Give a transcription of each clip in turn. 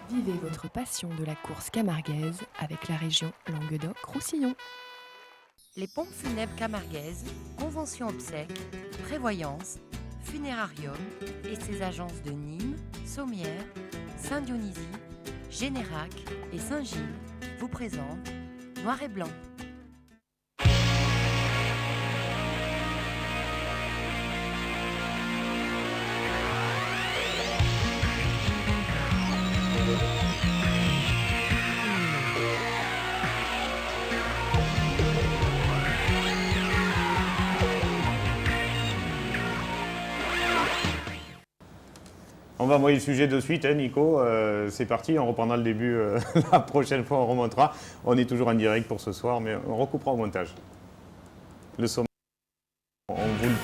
Vivez votre passion de la course camarguaise avec la région Languedoc-Roussillon. Les pompes funèbres camarguaises, convention obsèques, prévoyance, funérarium et ses agences de Nîmes, Sommières, Saint-Dionysie, Générac et Saint-Gilles vous présentent Noir et Blanc. On va envoyer le sujet de suite, hein, Nico. C'est parti, on reprendra le début la prochaine fois, on remontera. On est toujours en direct pour ce soir, mais on recoupera au montage. Le sommet, on vous le...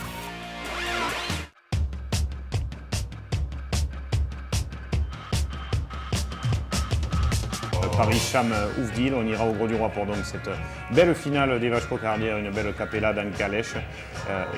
Paris-Cham Oufdil, on ira au Gros du Roi pour donc cette belle finale des vaches cocardières, une belle capella dans Calèche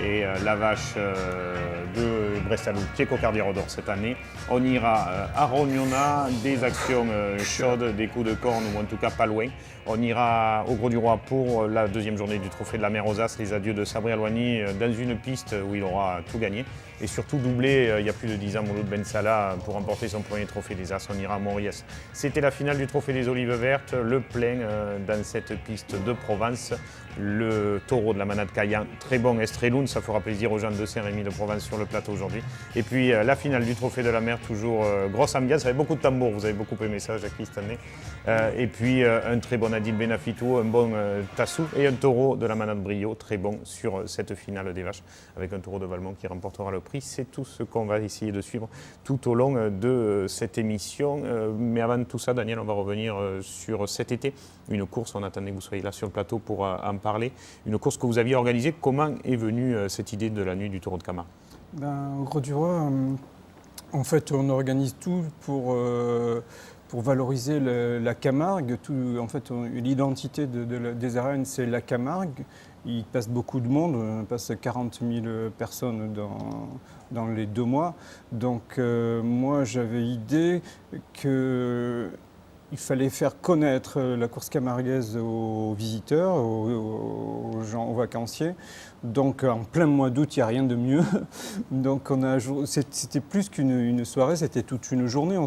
et la vache de Brestalou qui est cocardière d'or cette année. On ira à Rognona, des actions chaudes, des coups de corne ou en tout cas pas loin. On ira au Gros du Roi pour la deuxième journée du Trophée de la Mer aux As, les adieux de Sabri Alouani dans une piste où il aura tout gagné. Et surtout doublé il y a plus de 10 ans Mouloud Ben Salah pour remporter son premier Trophée des As. On ira à Mauriès. C'était la finale du Trophée des Olives Vertes, le plein dans cette piste de Provence. Le taureau de la Manade Caillan, très bon Estreloun, ça fera plaisir aux gens de Saint-Rémy de Provence sur le plateau aujourd'hui. Et puis la finale du Trophée de la Mer, toujours grosse ambiance, avec beaucoup de tambours, vous avez beaucoup aimé ça Jackie cette année. Et puis un très bon Adil Benafitou, un bon Tassou et un taureau de la Manade Brio, très bon sur cette finale des vaches, avec un taureau de Valmont qui remportera le prix. C'est tout ce qu'on va essayer de suivre tout au long de cette émission. Mais avant tout ça, Daniel, on va revenir sur cet été, une course, on attendait que vous soyez là sur le plateau pour en parler, une course que vous aviez organisée. Comment est venue cette idée de la nuit du taureau de Camargue? Au Gros du Roi, en fait, on organise tout pour valoriser la Camargue. En fait, l'identité des arènes, c'est la Camargue. Il passe beaucoup de monde, on passe 40 000 personnes dans les 2 mois. Donc moi, j'avais idée que il fallait faire connaître la course camarguaise aux visiteurs, aux gens, aux vacanciers. Donc en plein mois d'août, il n'y a rien de mieux. Donc c'était plus qu'une soirée, c'était toute une journée.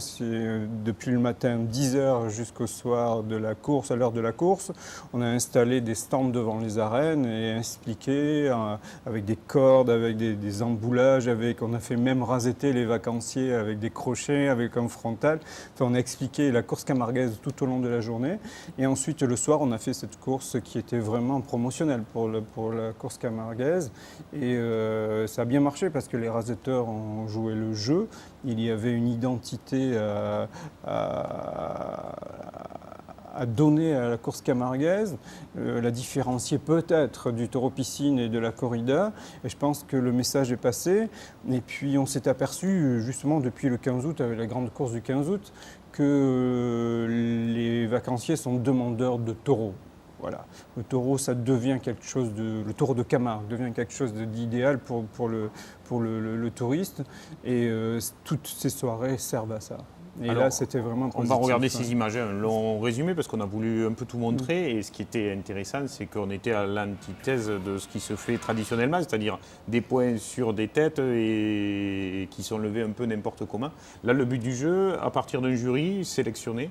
Depuis le matin 10h jusqu'au soir de la course, à l'heure de la course, on a installé des stands devant les arènes et expliqué avec des cordes, avec des emboulages, on a fait même raseter les vacanciers avec des crochets, avec un frontal. Enfin, on a expliqué la course camarguaise tout au long de la journée. Et ensuite, le soir, on a fait cette course qui était vraiment promotionnelle pour la course camarguaise. Et ça a bien marché parce que les raseteurs ont joué le jeu. Il y avait une identité à donner à la course camarguaise, la différencier peut-être du taureau piscine et de la corrida. Et je pense que le message est passé. Et puis on s'est aperçu justement depuis le 15 août, avec la grande course du 15 août, que les vacanciers sont demandeurs de taureaux. Voilà. Le taureau, ça devient quelque chose le taureau de Camargue devient quelque chose d'idéal pour le touriste. Et toutes ces soirées servent à ça. Et alors, là, c'était vraiment positif. On va regarder ces images, un long résumé, parce qu'on a voulu un peu tout montrer. Et ce qui était intéressant, c'est qu'on était à l'antithèse de ce qui se fait traditionnellement, c'est-à-dire des points sur des têtes et qui sont levés un peu n'importe comment. Là, le but du jeu, à partir d'un jury sélectionné,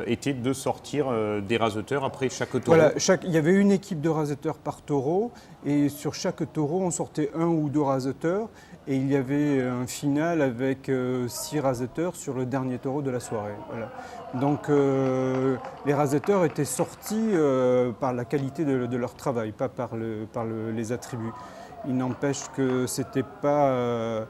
était de sortir des raseteurs après chaque taureau. Voilà, il y avait une équipe de raseteurs par taureau, et sur chaque taureau, on sortait 1 ou 2 raseteurs. Et il y avait un final avec 6 raseteurs sur le dernier taureau de la soirée. Voilà. Donc les raseteurs étaient sortis par la qualité de leur travail, pas par les attributs. Il n'empêche que c'était pas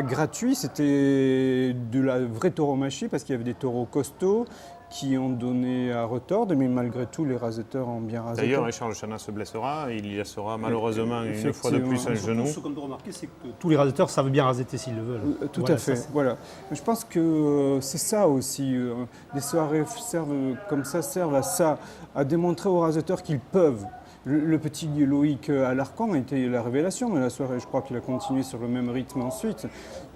gratuit, c'était de la vraie tauromachie parce qu'il y avait des taureaux costauds qui ont donné à retordre, mais malgré tout, les raseteurs ont bien rasé. D'ailleurs, Charles Chana se blessera, il y sera malheureusement une fois de plus un genou. Ce qu'on doit remarquer, c'est que tous les raseteurs savent bien raseter s'ils le veulent. Tout à fait, voilà. Je pense que c'est ça aussi. Des soirées comme ça servent à ça, à démontrer aux raseteurs qu'ils peuvent. Le petit Loïc Alarcon était la révélation de la soirée. Je crois qu'il a continué sur le même rythme ensuite.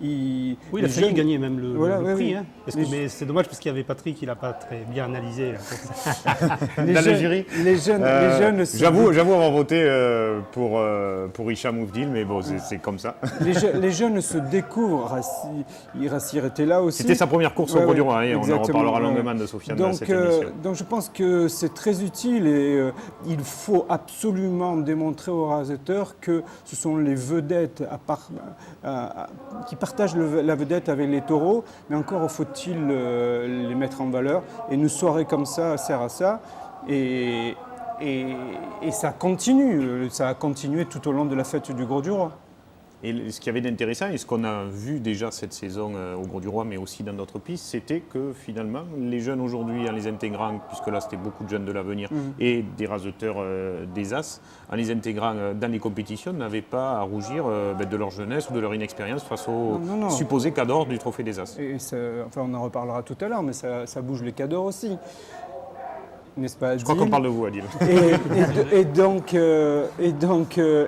Oui, il a failli gagner même le prix. Oui. Hein. Mais c'est dommage parce qu'il y avait Patrick, il n'a pas très bien analysé. Dans le jury. Les jeunes J'avoue avoir voté pour Hicham Oufdil, mais bon, c'est comme ça. les jeunes se découvrent. Rassir était là aussi. C'était sa première course au Gros du Roi, hein, on en reparlera longuement de Sofiane dans cette émission. Donc je pense que c'est très utile et il faut absolument démontrer aux raseurs que ce sont les vedettes qui partagent la vedette avec les taureaux, mais encore faut-il les mettre en valeur. Et une soirée comme ça sert à ça. Et ça continue, ça a continué tout au long de la fête du Gros du Roi. Et ce qu'il y avait d'intéressant, et ce qu'on a vu déjà cette saison au Gros du Roi, mais aussi dans d'autres pistes, c'était que finalement, les jeunes aujourd'hui, en les intégrant, puisque là c'était beaucoup de jeunes de l'avenir et des raseteurs des As, en les intégrant dans les compétitions, n'avaient pas à rougir de leur jeunesse ou de leur inexpérience face au supposé cador du Trophée des As. Et on en reparlera tout à l'heure, mais ça bouge les cadors aussi. N'est-ce pas, je crois qu'on parle de vous, Adil.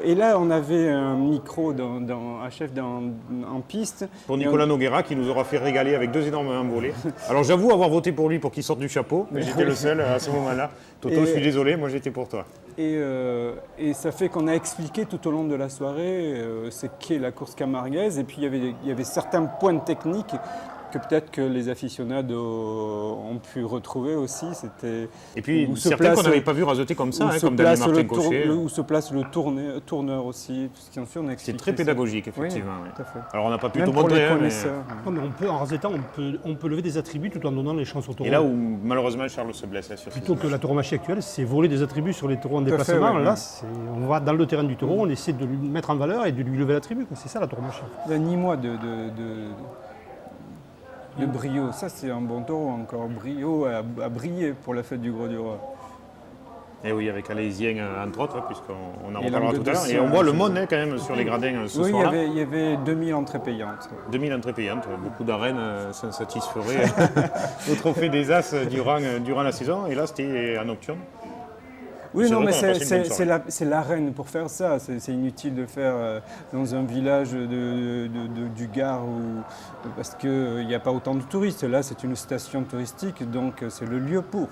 Et là, on avait un micro un chef en piste. Pour Nicolas Noguera, qui nous aura fait régaler avec 2 énormes volets. Alors j'avoue avoir voté pour lui pour qu'il sorte du chapeau, mais j'étais le seul à ce moment-là. Toto, je suis désolé, moi j'étais pour toi. Et ça fait qu'on a expliqué tout au long de la soirée ce qu'est la course camarguaise. Et puis il y avait certains points techniques que peut-être que les aficionados ont pu retrouver aussi. Et puis certains qu'on n'avait pas vu raseter comme ça, comme Daniel Martin Cochet. Où se place le tourneur aussi. C'est très pédagogique, effectivement. Oui, tout à fait. Alors on n'a pas pu Même tout montrer. Mais on peut, en rasetant, on peut lever des attributs tout en donnant les chances aux taureaux. Et là où malheureusement Charles se blesse. Plutôt que la tauromachie actuelle, c'est voler des attributs sur les taureaux en déplacement. Là, on va dans le terrain du taureau, on essaie de lui mettre en valeur et de lui lever l'attribut. C'est ça la tauromachie. Ni moi de Brio, ça c'est un bon taureau encore. Brio a brillé pour la fête du Gros du Roi. Et oui, avec Alaisien entre autres, puisqu'on en reparlera tout à l'heure. Et on voit le monde quand même sur les gradins ce soir-là. Oui, il y avait 2000 entrées payantes. 2000 entrées payantes, beaucoup d'arènes s'en satisferaient au Trophée des As durant la saison. Et là, c'était en nocturne. Oui, non, mais c'est l'arène pour faire ça. C'est inutile de faire dans un village du Gard parce qu'il n'y a pas autant de touristes. Là, c'est une station touristique, donc c'est le lieu pour.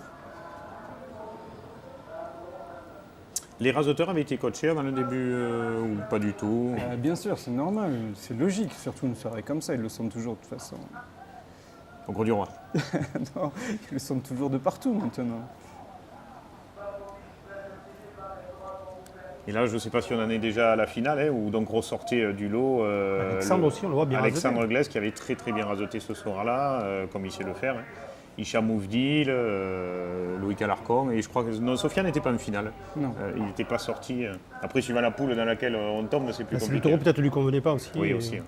Les raseteurs avaient été coachés avant le début ou pas du tout? Bien sûr, c'est normal, c'est logique, surtout une soirée comme ça, ils le sont toujours de toute façon. Au Gros du Roi? Non, ils le sont toujours de partout maintenant. Et là, je ne sais pas si on en est déjà à la finale, ou donc ressorti du lot. Alexandre aussi, on le voit bien Alexandre Glaise qui avait très très bien raseté ce soir-là, comme il sait le faire. Hicham Oufdil, Loïc Alarcon, et je crois que Sofiane n'était pas en finale. Non. Il n'était pas sorti. Après, suivant la poule dans laquelle on tombe, c'est plus compliqué. Le taureau peut-être ne lui convenait pas aussi. Oui, aussi.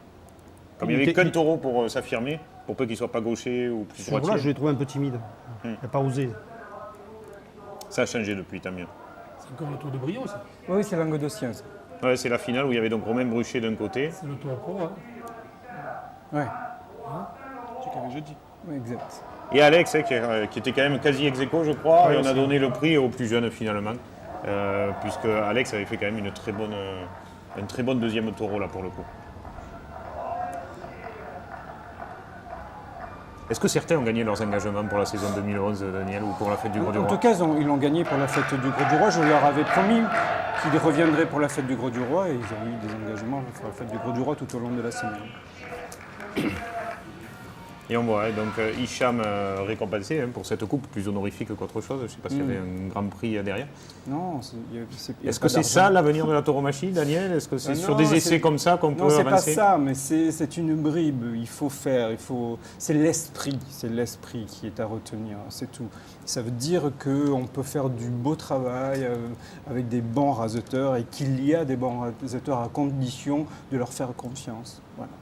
Comme il n'y avait qu'un taureau pour s'affirmer, pour peu qu'il ne soit pas gaucher ou plus droitier. Là, je l'ai trouvé un peu timide. Il n'a pas osé. Ça a changé depuis, tant mieux. C'est encore le tour de Brio, ça? Oui, c'est Languedocien. Ouais, c'est la finale où il y avait donc Romain Bruchet d'un côté. C'est le tour pro, hein? Ouais. C'est qu'avec jeudi. Oui, exact. Et Alex, qui était quand même quasi ex aequo, je crois, et on a donné le prix au plus jeune finalement, puisque Alex avait fait quand même une très bonne deuxième taureau là pour le coup. Est-ce que certains ont gagné leurs engagements pour la saison 2011, Daniel, ou pour la fête du Gros du Roi? En tout cas, ils l'ont gagné pour la fête du Gros du Roi. Je leur avais promis qu'ils reviendraient pour la fête du Gros du Roi et ils ont eu des engagements pour la fête du Gros du Roi tout au long de la semaine. Et on voit donc Hicham récompensé pour cette coupe, plus honorifique qu'autre chose. Je ne sais pas s'il y avait un grand prix derrière. Non, est-ce que c'est ça l'avenir de la tauromachie, Daniel? Est-ce que c'est sur des essais comme ça qu'on peut avancer? Non, c'est pas ça, mais c'est une bribe. Il faut faire, c'est l'esprit qui est à retenir, c'est tout. Ça veut dire qu'on peut faire du beau travail avec des bons raseteurs et qu'il y a des bons raseteurs à condition de leur faire confiance. Voilà.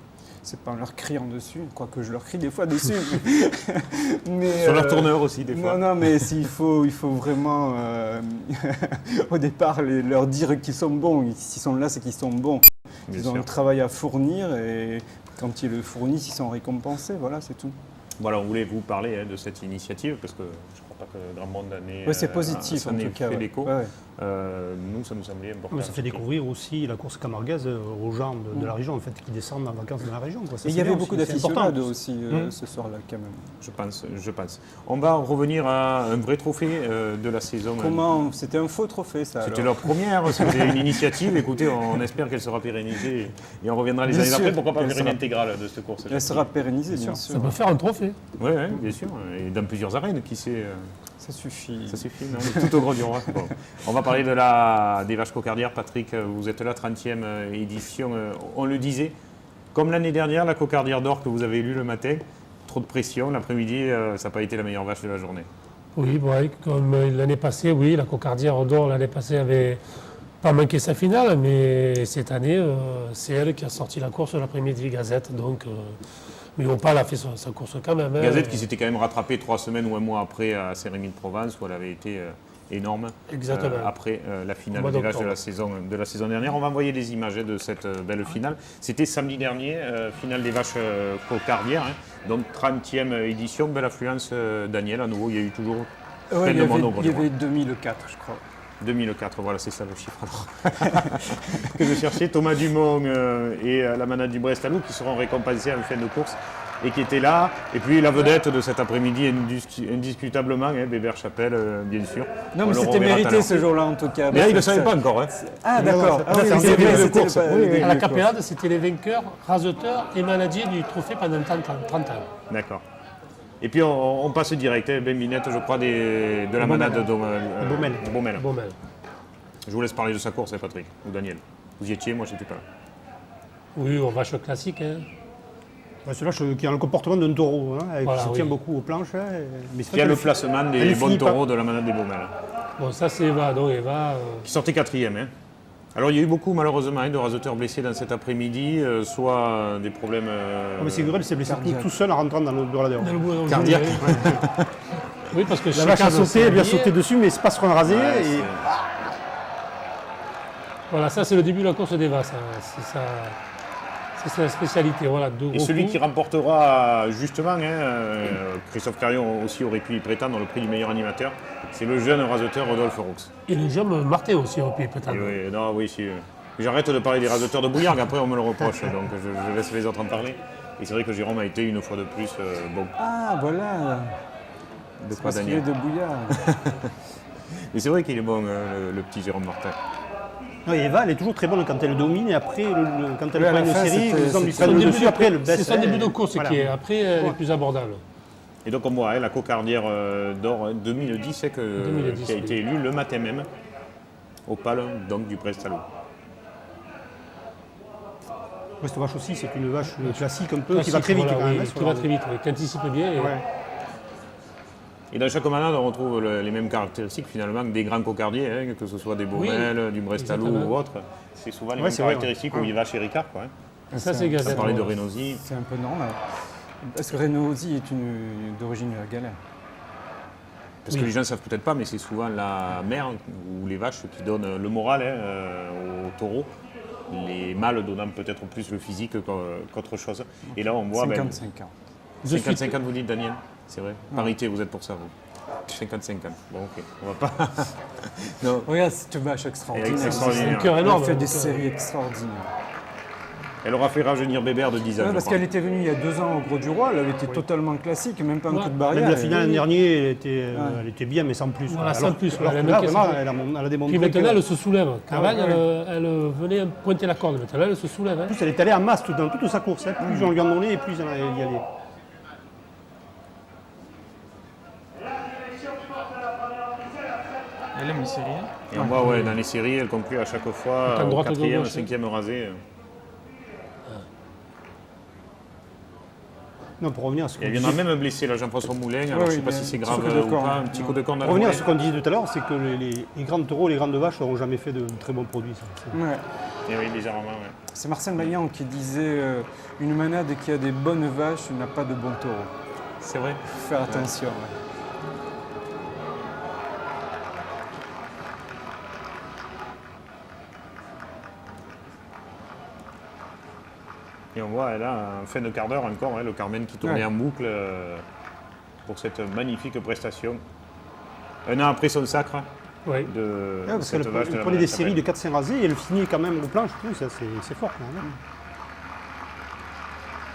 C'est pas en leur criant dessus, quoique je leur crie des fois dessus. Mais, sur leur tourneur aussi, des fois. Non, mais il faut vraiment, au départ, leur dire qu'ils sont bons. S'ils sont là, c'est qu'ils sont bons. Ils ont un travail à fournir et quand ils le fournissent, ils sont récompensés. Voilà, c'est tout. Voilà, on voulait vous parler de cette initiative parce que je crois pas que grand monde c'est positif s'en en ait tout cas. fait Ouais. l'écho. Ouais. Nous, ça nous semblait important. Mais ça fait découvrir aussi la course camarguaise aux gens de la région en fait, qui descendent en vacances dans la région. Quoi. Ça, Et il y c'est avait bien beaucoup aussi, c'est important. d'aficionados aussi ce soir-là quand même. Je pense. On va revenir à un vrai trophée de la saison. Comment c'était un faux trophée ça C'était alors leur première, c'était une initiative. Écoutez, on espère qu'elle sera pérennisée et on reviendra les Bien années sûr d'après. Pourquoi pas qu'elle faire une sera- intégrale de cette course? Elle sera pérennisée bien sûr. Ça peut faire un trophée. Oui, bien sûr. Et dans plusieurs arènes, qui sait. Ça suffit. Ça suffit, non, on est tout au Gros du Roi. Bon. On va parler des vaches cocardières. Patrick, vous êtes là, 30e édition. On le disait, comme l'année dernière, la cocardière d'or que vous avez élue le matin, trop de pression. L'après-midi, ça n'a pas été la meilleure vache de la journée. Oui, comme l'année passée, oui, la cocardière d'or l'année passée avait pas manqué sa finale, mais cette année, c'est elle qui a sorti la course l'après-midi, Gazette. Donc, mais Opal a fait sa course quand même. hein. Gazette qui s'était quand même rattrapée 3 semaines ou un mois après à Saint-Rémy de Provence, où elle avait été énorme. Exactement. Après la finale Au mois des vaches d'octobre. de la saison dernière. On va envoyer des images de cette belle finale. C'était samedi dernier, finale des vaches cocardières. Donc 30e édition, belle affluence Daniel. À nouveau, il y a eu toujours Ouais, plein de monde au Gros il y du Roi. avait 2004 je crois. 2004, voilà, c'est ça le chiffre alors. que je cherchais. Thomas Dumont et la manade du Brest-Alou qui seront récompensés en fin de course et qui étaient là. Et puis la vedette de cet après-midi, indiscutablement, Bébert Chapelle, bien sûr. Non On mais le c'était reverra tout à mérité l'heure. ce jour-là en tout cas. Mais là, il ne le Parce que savait ça- pas encore. Hein. Ah d'accord. Ah oui, c'est c'est le vrai, début de c'était course. le- Oui, le oui. début À la de course. Capellade, c'était les vainqueurs, raseteurs et managers du trophée pendant 30 ans. D'accord. Et puis on passe direct, Ben Minette, je crois, de la manade de Baumel. Bon, ben, Je vous laisse parler de sa course, Patrick, ou Daniel. Vous y étiez, moi je n'étais pas là. oui, on vache classique. Hein. Ouais, celui-là qui a le comportement d'un taureau, hein, et Voilà, qui se tient oui. beaucoup aux planches. Mais c'est Qui a vrai le que placement des elle bons finit pas. taureaux de la manade des Baumel. Bon, ça c'est Eva. Donc Eva, Qui sortait 4e. Hein. Alors il y a eu beaucoup malheureusement de raseteurs blessés dans cet après-midi, soit des problèmes mais Ségurel s'est blessé Cardiaque. tout seul en rentrant dans le ladder. dans le bout, cardiaque. Oui, parce que La vache a sauté, elle lui a sauté dessus, mais c'est pas sur un rasé. Ouais, et... c'est- Voilà, ça c'est le début de la course d'Eva. C'est sa spécialité. Voilà, deux Et gros celui coups. qui remportera justement, Christophe Carion aussi aurait pu y prétendre le prix du meilleur animateur, c'est le jeune raseteur Rodolphe Roux. Et le jeune Martin aussi aurait pu peut-être. Et oui, non, oui, si. J'arrête de parler des raseteurs de Bouillargues, après on me le reproche, donc je laisse les autres en parler. Et c'est vrai que Jérôme a été une fois de plus bon. Ah voilà. De C'est quoi parce qu'il est Daniel de Bouillard. Mais c'est vrai qu'il est bon, le petit Jérôme Martin. Non, et Eva, elle est toujours très bonne quand elle domine, et après, quand elle Oui, à prend la une fin, série, c'était- les hommes lui c'était prennent Son le début dessus, de après elle course, baisse. c'est son début de course Voilà. qui est après elle est plus abordable. Et donc on voit la cocardière d'or 2010, qui 2010, a oui. été élue le matin même au pal donc, du Brest-Alou. Ouais, cette vache aussi, c'est une vache classique un peu, qui Classique, va très vite voilà, quand même. oui, hein, qui sur va la- très vite, oui, qui anticipe bien. Et Ouais. Et dans chaque manade, on retrouve les mêmes caractéristiques finalement des grands cocardiers, que ce soit des Baumel, du Brest-Alou exactement. ou autre. C'est souvent les Ouais, mêmes c'est vrai, caractéristiques où il va chez Ricard. Quoi, hein. ça, c'est On Gazette. parlait de ouais. Reynosi. C'est un peu normal. Parce que Renaud-Zi est d'origine galère. Parce que les gens ne savent peut-être pas, mais c'est souvent la mère ou les vaches qui donnent le moral aux taureaux. Les mâles donnant peut-être plus le physique qu'autre chose. Et là, on voit 55 ans. De suite. 55 ans, vous dites, Daniel. C'est vrai. Parité, vous êtes pour ça, vous. 55 ans. Bon, ok. On va pas. non. Regarde cette vache extraordinaire. Extraordinaire. Un cœur Elle énorme. a fait hein, des donc, séries extraordinaires. Elle aura fait rajeunir Bébert de 10 ans. Ouais, je parce crois. qu'elle était venue il y a 2 ans au Gros du Roi, elle avait été totalement classique, même pas un Ouais. coup de barrière. Même la finale l'année dernière, elle était bien, mais sans plus. Voilà, quoi. sans plus, Alors ouais, que le là, mec, vraiment, c'est- elle a démontré Puis maintenant, que- elle se soulève. Avant, ouais, elle venait pointer la corde. Maintenant, elle se soulève. hein. En plus, elle est allée en masse dans toute sa course. Hein. Plus on lui en donnait, et plus elle y allait. Elle aime les séries. Et on voit, dans les séries, elle conclut à chaque fois Attends, au droite, 4e, gauche, 5e rasé. Non, pour revenir à ce Et qu'on elle disait, viendra même blesser là, Jean-François Moulin. Alors, oui, je ne sais pas mais si c'est petit grave coup de ou corne. pas. Un petit coup de corne. pour revenir à ce qu'on disait tout à l'heure, c'est que les grands taureaux, les grandes vaches n'auront jamais fait de très bons produits. Ça. Ouais. Et oui, légèrement, ouais. C'est Marcel Maillan qui disait une manade qui a des bonnes vaches n'a pas de bons taureaux. C'est vrai. Faut faire attention. ouais. Et on voit, elle a en fin de quart d'heure encore, le Carmen qui tournait Ouais. en boucle pour cette magnifique prestation. Un an après son sacre Oui. de Parce cette vache de qu'elle la prenait des Madame séries de 400 rasés et elle finit quand même au plan, je trouve, ça, c'est fort. Quand même.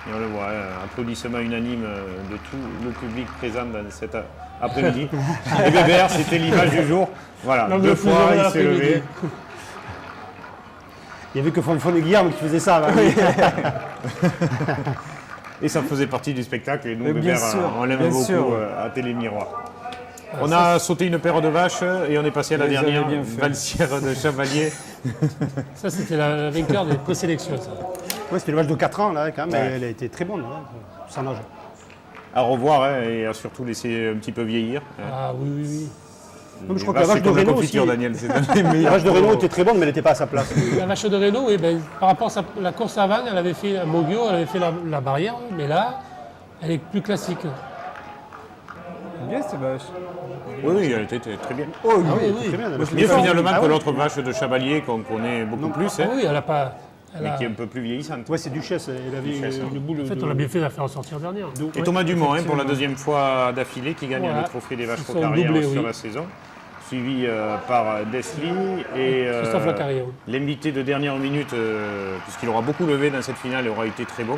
Et on le voit, applaudissements unanimes de tout le public présent dans cet après-midi. Et Bébert, c'était l'image du jour. Voilà, Non, mais 2 le fois, plus heureux il de s'est levé. l'après-midi. Il n'y avait que Fonfon et Guillaume qui faisaient ça. Là. Et ça faisait partie du spectacle. Et nous, Mais bien Bébert, sûr, on l'aime bien beaucoup sûr. à Télé Miroir. On a sauté une paire de vaches et on est passé à la Vous avez dernière, bien fait. Valsière de Chevalier. Ça, c'était la vainqueur des présélections. Ça. Ouais, c'était le match de 4 ans, là, quand même. Ouais. Elle a été très bonne, hein, sans âge. À revoir hein, et à surtout laisser un petit peu vieillir. Ah oui, oui, oui. Non, mais je crois Les que la vaches, vache de c'est comme Renault confiture, aussi. Daniel, c'est La vache de Renault était très bonne, mais elle n'était pas à sa place. La vache de Renault, oui, ben, par rapport à la course avant, elle avait fait un Mogio, elle avait fait la barrière, mais là, elle est plus classique. Bien cette vache. Oui, oui, elle était très bien. Oh, Ah oui, oui. Très bien, elle a fait Mieux des formes. finalement Ah que ouais. l'autre vache de Chevalier qu'on connaît beaucoup plus, Ah hein, oui, elle a pas. Elle mais a- qui est un peu plus vieillissante. Ouais, c'est Duchesse, elle avait Duchesse, une boule En fait, de... on a bien fait de la faire en sortir dernière. Et Thomas Dumont, hein, pour la effectivement. deuxième fois d'affilée, qui gagne Voilà. le trophée des vaches Ils sont Cocarrières doublés, sur oui. la saison, suivi par Desli et Christophe Lacarrière, oui. l'invité de dernière minute, puisqu'il aura beaucoup levé dans cette finale et aura été très bon.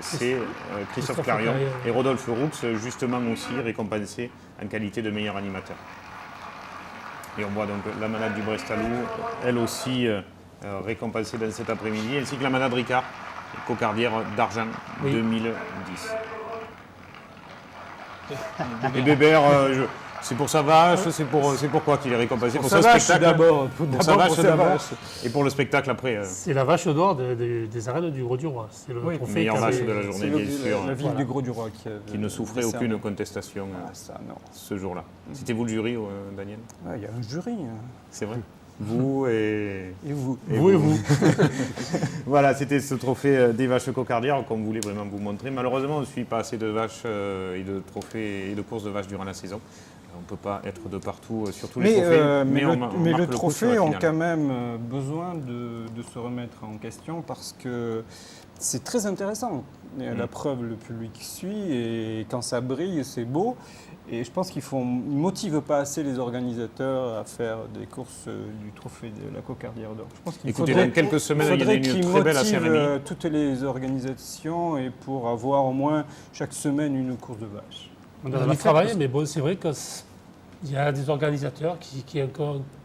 C'est Christophe Christophe Clarion Lacarrière, oui. et Rodolphe Roux, justement aussi récompensés en qualité de meilleur animateur. Et on voit donc la manade du Brestalou, elle aussi récompensée dans cet après-midi, ainsi que la manade Ricard, cocardière d'argent Oui. 2010. Et Bébert, c'est pour sa vache, c'est pourquoi qu'il est récompensé pour sa son vache spectacle. d'abord. Pour sa vache d'abord. Et pour le spectacle après. C'est la vache d'or des arènes du Gros du Roi. C'est le Oui, trophée meilleure qui a- vache de la journée, C'est bien sûr. la ville Voilà. du Gros du Roi Qui ne souffrait décerné. aucune contestation Ça, non. ce jour-là. C'était vous le jury, Daniel? Ouais, il y a un jury. Hein. C'est vrai. Vous et... Et vous Vous et vous. Voilà, c'était ce trophée des vaches cocardières qu'on voulait vraiment vous montrer. Malheureusement, on ne suit pas assez de vaches et de trophées et de courses de vaches durant la saison. On ne peut pas être de partout sur tous les trophées. Mais on le marque le coup sur trophée la ont finale. quand même besoin de se remettre en question parce que c'est très intéressant. Et la preuve, le public suit et quand ça brille, c'est beau. Et je pense qu'ils ne motivent pas assez les organisateurs à faire des courses du trophée de la Cocardière d'Or. Je pense qu'il Écoutez, faudrait, dans quelques semaines, il y en a faudrait une qu'ils très belle motivent cérémonie. toutes les organisations et pour avoir au moins chaque semaine une course de vaches. On a travaillé, mais bon, c'est vrai qu'il y a des organisateurs qui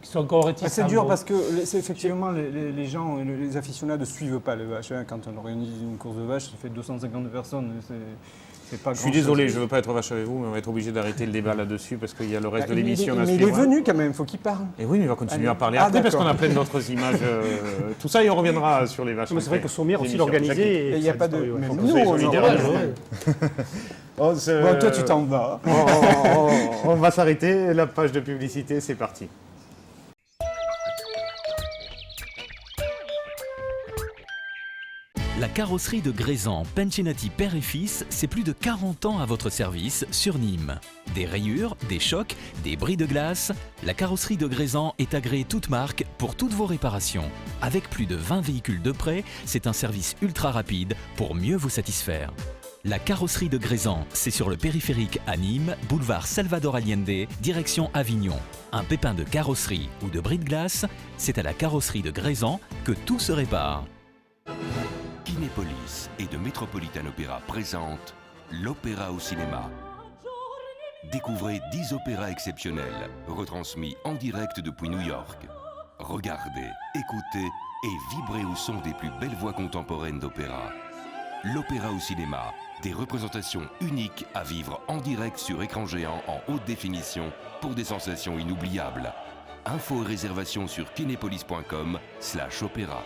sont encore réticents. C'est dur Bon. parce que effectivement les gens, les aficionados ne suivent pas les vaches. Hein. Quand on organise une course de vaches, ça fait 250 personnes. C'est pas Je suis désolé, je ne veux pas être vache avec vous, mais on va être obligé d'arrêter le débat là-dessus parce qu'il y a le reste de l'émission à Mais il est suivre. venu quand même, il faut qu'il parle. Et oui, mais il va continuer Allez. à parler Ah, après parce d'accord. qu'on a plein d'autres images. Tout ça, et on reviendra sur les vaches. Mais c'est vrai que Sommière aussi L'émission. l'organisait. Et il n'y a pas de. Ouais. Même Faut nous, qu'on soit on solidaires. organise. Ouais. Bon, toi, tu t'en vas. On va s'arrêter. La page de publicité, c'est parti. La carrosserie de Grézan, Pencinati père et fils, c'est plus de 40 ans à votre service sur Nîmes. Des rayures, des chocs, des bris de glace, la carrosserie de Grézan est agréée toute marque pour toutes vos réparations. Avec plus de 20 véhicules de prêt, c'est un service ultra rapide pour mieux vous satisfaire. La carrosserie de Grézan, c'est sur le périphérique à Nîmes, boulevard Salvador Allende, direction Avignon. Un pépin de carrosserie ou de bris de glace, c'est à la carrosserie de Grézan que tout se répare. Kinépolis et de Metropolitan Opera présente l'opéra au cinéma. Découvrez 10 opéras exceptionnels, retransmis en direct depuis New York. Regardez, écoutez et vibrez au son des plus belles voix contemporaines d'opéra. L'opéra au cinéma, des représentations uniques à vivre en direct sur écran géant en haute définition pour des sensations inoubliables. Infos et réservations sur kinepolis.com/opéra.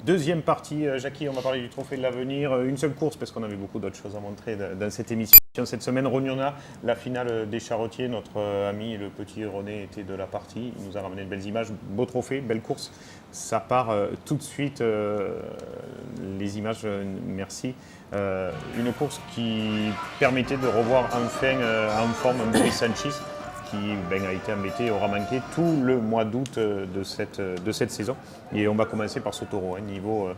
Deuxième partie, Jackie, on va parler du trophée de l'avenir. Une seule course, parce qu'on avait beaucoup d'autres choses à montrer dans cette émission. Cette semaine, Rognona, la finale des Charretiers. Notre ami, le petit René, était de la partie. Il nous a ramené de belles images. Beau trophée, belle course. Ça part tout de suite. Les images, merci. Une course qui permettait de revoir enfin en forme Brice Sanchez, qui a été embêté et aura manqué tout le mois d'août de cette saison. Et on va commencer par ce taureau, niveau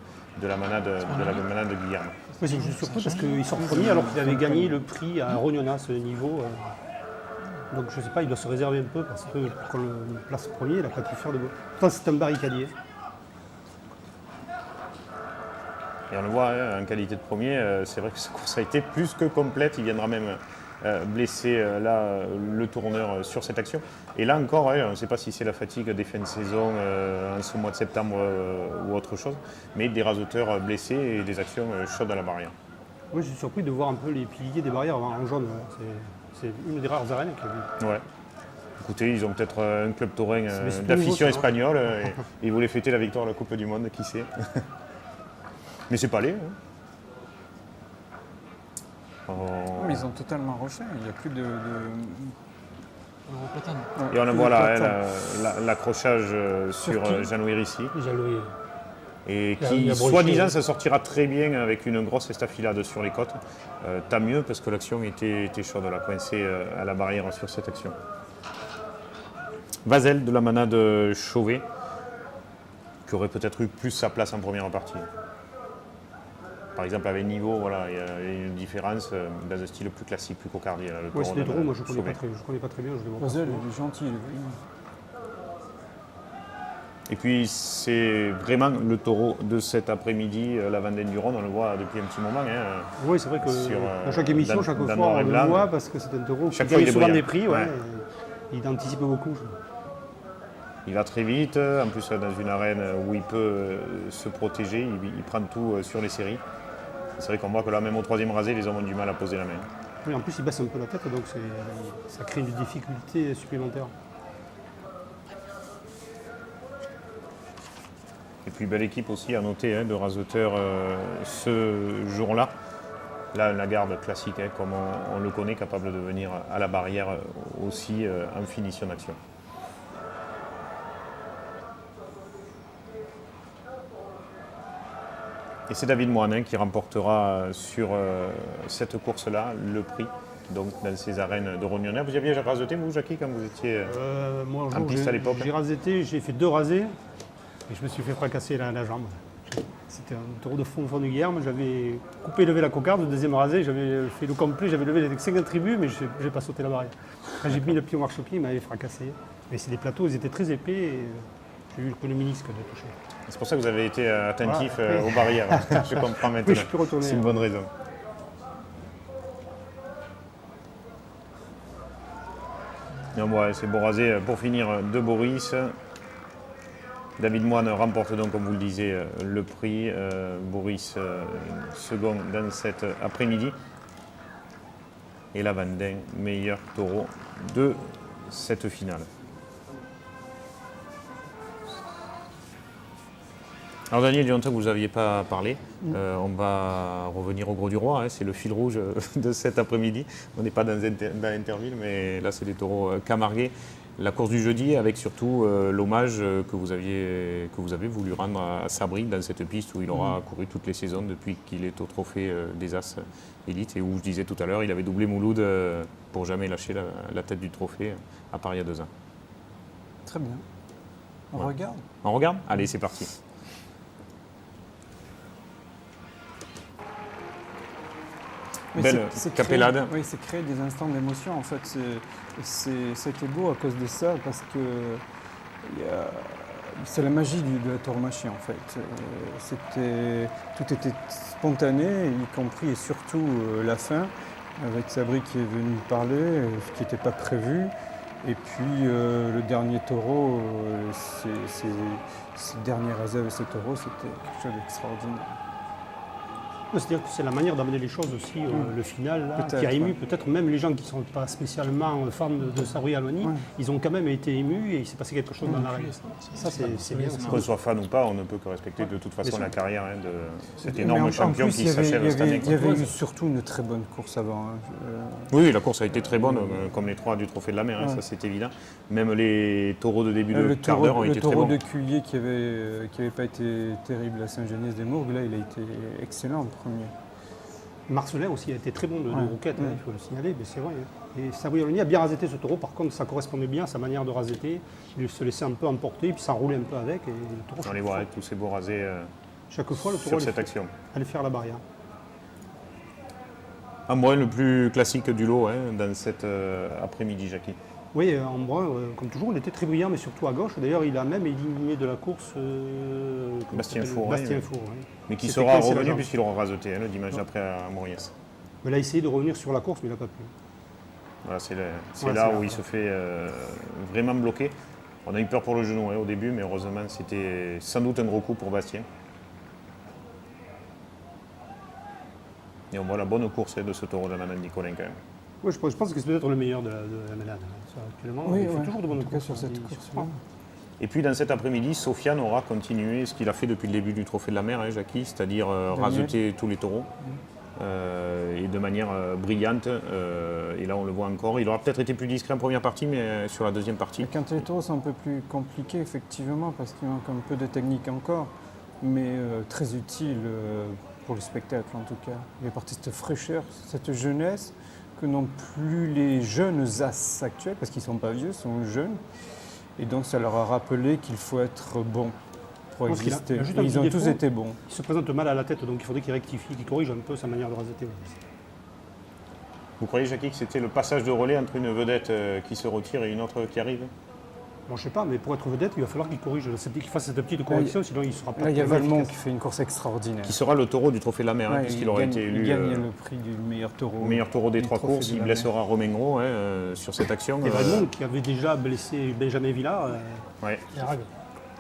de la manade de Guillermo. Oui, je suis surpris parce qu'il sort premier alors qu'il avait gagné le prix à Rognona à ce niveau. Donc je ne sais pas, il doit se réserver un peu parce que quand le place premier, il n'a pas pu faire de beau. Pourtant c'est un barricadier. Et on le voit en qualité de premier, c'est vrai que sa course a été plus que complète. Il viendra même blesser le tourneur sur cette action. Et là encore, on ne sait pas si c'est la fatigue des fins de saison en ce mois de septembre ou autre chose, mais des rasoteurs blessés et des actions chaudes à la barrière. Moi je suis surpris de voir un peu les piliers des barrières en jaune. C'est une des rares arènes qui a vu. Ouais. Écoutez, ils ont peut-être un club taurin c'est tout d'affection nouveau, ça, espagnole et ils voulaient fêter la victoire à la Coupe du Monde, qui sait. Mais c'est pas allé. Mais ils ont totalement refait. Il n'y a plus de. Et on voit là l'accrochage sur Jean-Louis Ricci. Jean-Louis. Et Il qui, a broché. soi-disant, ça sortira très bien avec une grosse estafilade sur les côtes. Tant mieux, parce que l'action était chaude, là, coincée à la barrière sur cette action. Vazel de la manade Chauvet, qui aurait peut-être eu plus sa place en première partie. Par exemple, avec Niveau, voilà, il y a une différence dans un style plus classique, plus cocardier. Là, le Ouais, c'est des taureaux, moi je ne Chauvet. connais pas très bien. Je les vois pas Basel, souvent. il est gentil. Et puis c'est vraiment le taureau de cet après-midi, la Vendée du Rhône, on le voit depuis un petit moment. Oui, c'est vrai que Sur, dans chaque émission, dans- chaque dans fois, Noir on et le Blanc. voit parce que c'est un taureau qui Chaque fois, il gagne est souvent brillant. des prix. Ouais. Ouais. Il anticipe beaucoup. Il va très vite, en plus dans une arène où il peut se protéger, il prend tout sur les séries. C'est vrai qu'on voit que là, même au troisième rasé, les hommes ont du mal à poser la main. Oui, en plus, il baisse un peu la tête, donc ça crée une difficulté supplémentaire. Et puis belle équipe aussi à noter de rasoteurs ce jour-là. Là, la garde classique, comme on le connaît, capable de venir à la barrière aussi en finition d'action. Et c'est David Moine qui remportera sur cette course-là le prix, donc dans ces arènes de Rognona. Vous aviez rasoté, vous, Jackie, quand vous étiez Moi, un en jour, piste à l'époque? j'ai rasété, j'ai fait 2 rasés et je me suis fait fracasser la jambe. C'était un taureau de fond du Guilherme. J'avais coupé et levé la cocarde, le deuxième rasé, j'avais fait le complet, j'avais levé les 5 attributs, mais je n'ai pas sauté la barrière. Quand j'ai mis le pied au marchepied, il m'avait fracassé. Et c'est des plateaux, ils étaient très épais et j'ai eu le ménisque de toucher. C'est pour ça que vous avez été attentif Voilà. aux barrières. Je comprends maintenant. Oui, je peux retourner. C'est une bonne raison. Non, ouais, c'est beau rasé pour finir de Boris. David Moine remporte donc, comme vous le disiez, le prix. Boris second dans cet après-midi. Et la Vendée, meilleur taureau de cette finale. Alors Daniel, il y a longtemps que vous n'aviez pas parlé. On va revenir au Gros du Roi, c'est le fil rouge de cet après-midi. On n'est pas dans Interville, mais là c'est les taureaux camarguais. La course du jeudi avec surtout l'hommage que vous avez voulu rendre à Sabri dans cette piste où il aura couru toutes les saisons depuis qu'il est au trophée des As Élite et où je disais tout à l'heure, il avait doublé Mouloud pour jamais lâcher la tête du trophée à part il y a 2 ans. Très bien. On regarde. On regarde? Allez, c'est parti. Mais Belle c'est capellade. créer- Oui, c'est créer des instants d'émotion. En fait, c'était beau à cause de ça, parce que c'est la magie de la tauromachie, en fait. Tout était spontané, y compris et surtout la fin, avec Sabri qui est venu parler, ce qui n'était pas prévu. Et puis le dernier taureau, ce dernier rasé avec ce taureau, c'était quelque chose d'extraordinaire. C'est-à-dire que c'est la manière d'amener les choses aussi, le final, là, qui a Peut-être, ému ouais. peut-être même les gens qui ne sont pas spécialement fans de Sabri Aloni, ils ont quand même été émus et il s'est passé quelque chose dans l'arène. Ça, c'est bien. Qu'on soit fan ou pas, on ne peut que respecter de toute façon Bien la sûr. carrière de cet Mais énorme en champion plus, qui il y avait- s'achève cette année. Il y avait eu surtout une très bonne course avant. Oui, la course a été très bonne, comme les 3 du Trophée de la Mer, ça c'est évident. Même les taureaux de début de Le quart d'heure ont taureau, été très bons. de Cuillet qui avait pas été terrible à Saint-Genès-des-Mourgues, là il a été excellent en premier. Marcelin aussi a été très bon de Ouais. rouquette, il faut le signaler, mais c'est vrai. Et Sabri Aloni a bien rasété ce taureau, par contre ça correspondait bien à sa manière de raséter. Il se laissait un peu emporter, puis s'enrouler un peu avec. Et le taureau, On les voit avec tous ces beaux rasés chaque fois, le taureau sur cette allait action. faire la barrière. Un brun le plus classique du lot hein, dans cet après-midi, Jackie. Oui, en brun, comme toujours, il était très brillant, mais surtout à gauche. D'ailleurs, il a même éliminé de la course Bastien Four, Bastien oui. Four, oui. Mais qui C'était sera coincé la revenu jambe. puisqu'il aura raseté le dimanche d'après à Mauriès. Mais il a essayé de revenir sur la course, mais il n'a pas pu. Voilà, c'est Ouais, là c'est où là, il ouais. se fait vraiment bloquer. On a eu peur pour le genou au début, mais heureusement, c'était sans doute un gros coup pour Bastien. Et on voit la bonne course de ce taureau de la Manade Nicolin quand même. Oui, je pense que c'est peut-être le meilleur de la Manade. Ça, actuellement, Oui, il fait ouais. toujours de En bonnes tout cas, courses. sur hein, cette il course. surprend. Et puis dans cet après-midi, Sofiane aura continué ce qu'il a fait depuis le début du Trophée de la Mer, hein, Jackie, c'est-à-dire raseter tous les taureaux. Et de manière brillante. Et là, on le voit encore. Il aura peut-être été plus discret en première partie, mais sur la deuxième partie. Et quand les taureaux sont un peu plus compliqués, effectivement, parce qu'il manque un peu de technique encore, mais très utile pour le spectacle en tout cas. Il est parti cette fraîcheur, cette jeunesse que n'ont plus les jeunes as actuels, parce qu'ils ne sont pas vieux, ils sont jeunes. Et donc ça leur a rappelé qu'il faut être bon pour Je pense qu'il a- exister. il a juste Et un ils petit ont tous défaut. été bons. Il se présente mal à la tête, donc il faudrait qu'il rectifie, qu'il corrige un peu sa manière de raseter. Vous croyez, Jackie, que c'était le passage de relais entre une vedette qui se retire et une autre qui arrive? Bon, je sais pas, mais pour être vedette, il va falloir qu'il corrige, qu'il fasse cette petite correction, sinon il ne sera pas Là, il y a très Valmont qui efficace. fait une course extraordinaire. Qui sera le taureau du Trophée de la Mer, hein, Ouais, puisqu'il il aura gagne- été élu il gagne le prix du meilleur taureau. meilleur taureau des du trois Trophée courses. de Il la blessera Romain Gros hein, sur cette action. Et Valmont, qui avait déjà blessé Benjamin Villard, Ouais.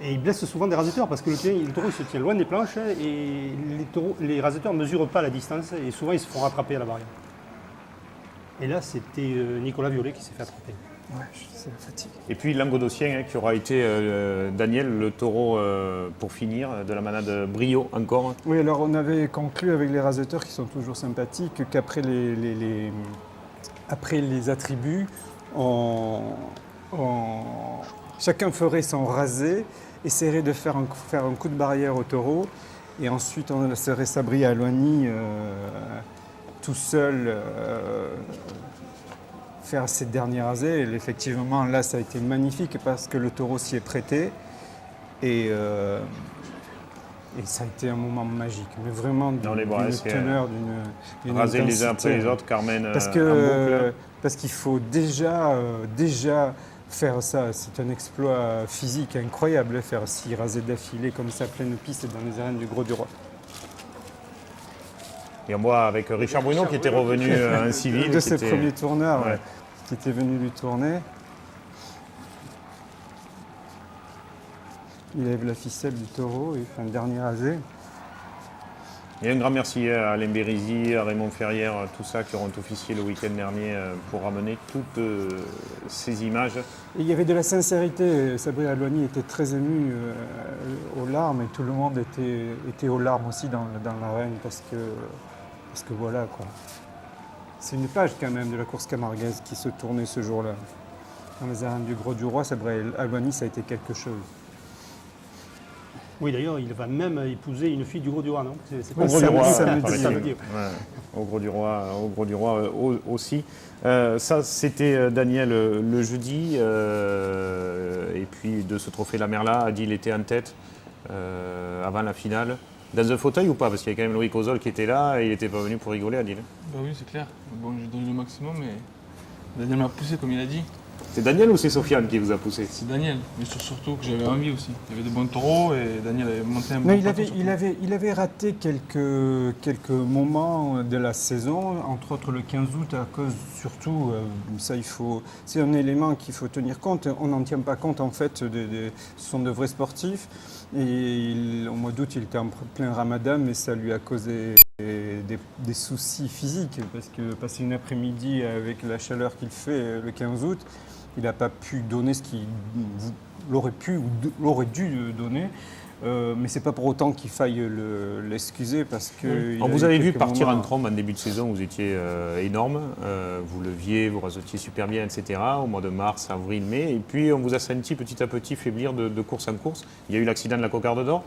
et il blesse souvent des raseteurs, parce que le taureau il se tient loin des planches, et les raseteurs ne mesurent pas la distance, et souvent ils se font rattraper à la barrière. Et là, c'était Nicolas Violet qui s'est fait attraper. Ouais, c'est la fatigue. Et puis Languedocien, hein, qui aura été Daniel, le taureau pour finir, de la manade Brio encore. Oui, alors on avait conclu avec les raseteurs qui sont toujours sympathiques qu'après après les attributs, chacun ferait son rasé, essaierait de faire un coup de barrière au taureau, et ensuite on laisserait Sabri à Loigny tout seul faire ses derniers rasés. Et effectivement, là, ça a été magnifique parce que le taureau s'y est prêté. Et ça a été un moment magique, mais vraiment Dans les bras, d'une c'est, teneur, d'une Raser les uns intensité. après les autres, Carmen Parce en que boucle. parce qu'il faut déjà faire ça. C'est un exploit physique incroyable, faire 6 rasés d'affilée comme ça, pleine piste dans les arènes du Gros du Roi. Et on voit avec Richard Bruno qui était revenu en civil. De qui ses était- premiers tourneurs, Ouais. qui était venu lui tourner. Il lève la ficelle du taureau, il fait un dernier rasé. Et un grand merci à Alain Bérisy, à Raymond Ferrière, tout ça qui auront officié le week-end dernier pour ramener toutes ces images. Et il y avait de la sincérité. Sabri Alouani était très ému aux larmes, et tout le monde était aux larmes aussi dans l'arène parce que voilà quoi. C'est une page quand même de la course camarguaise qui se tournait ce jour-là. Dans les arènes du Gros du Roi, Sabri Alouani, ça a été quelque chose. Oui, d'ailleurs, il va même épouser une fille du Gros du Roi, non? C'est Au pas Gros ça du me- Roi, ça me par dit. exemple. Ouais, au Gros du Roi aussi. Ça, c'était Daniel le jeudi. Et puis de ce trophée La Mer-là, Adil était en tête avant la finale. Dans un fauteuil ou pas? Parce qu'il y avait quand même Loïc Ozol qui était là et il n'était pas venu pour rigoler, Adil. Bah oui, c'est clair. Bon, j'ai donné le maximum, mais Daniel m'a poussé, comme il a dit. C'est Daniel ou c'est Sofiane qui vous a poussé? C'est Daniel, mais surtout que j'avais envie aussi. Il y avait de bons taureaux et Daniel avait monté un bon Non, plateau, surtout. il avait raté quelques moments de la saison, entre autres le 15 août, à cause surtout, c'est un élément qu'il faut tenir compte. On n'en tient pas compte en fait, ce sont de vrais sportifs. Et au mois d'août, il était en plein ramadan, mais ça lui a causé des soucis physiques, parce que passer une après-midi avec la chaleur qu'il fait le 15 août, il n'a pas pu donner ce qu'il aurait pu ou l'aurait dû donner. Mais c'est pas pour autant qu'il faille l'excuser parce que. Alors, vous avez vu partir en trombe en début de saison, vous étiez énorme, vous leviez, vous rasotiez super bien, etc. Au mois de mars, avril, mai, et puis on vous a senti petit à petit faiblir de course en course. Il y a eu l'accident de la cocarde d'or,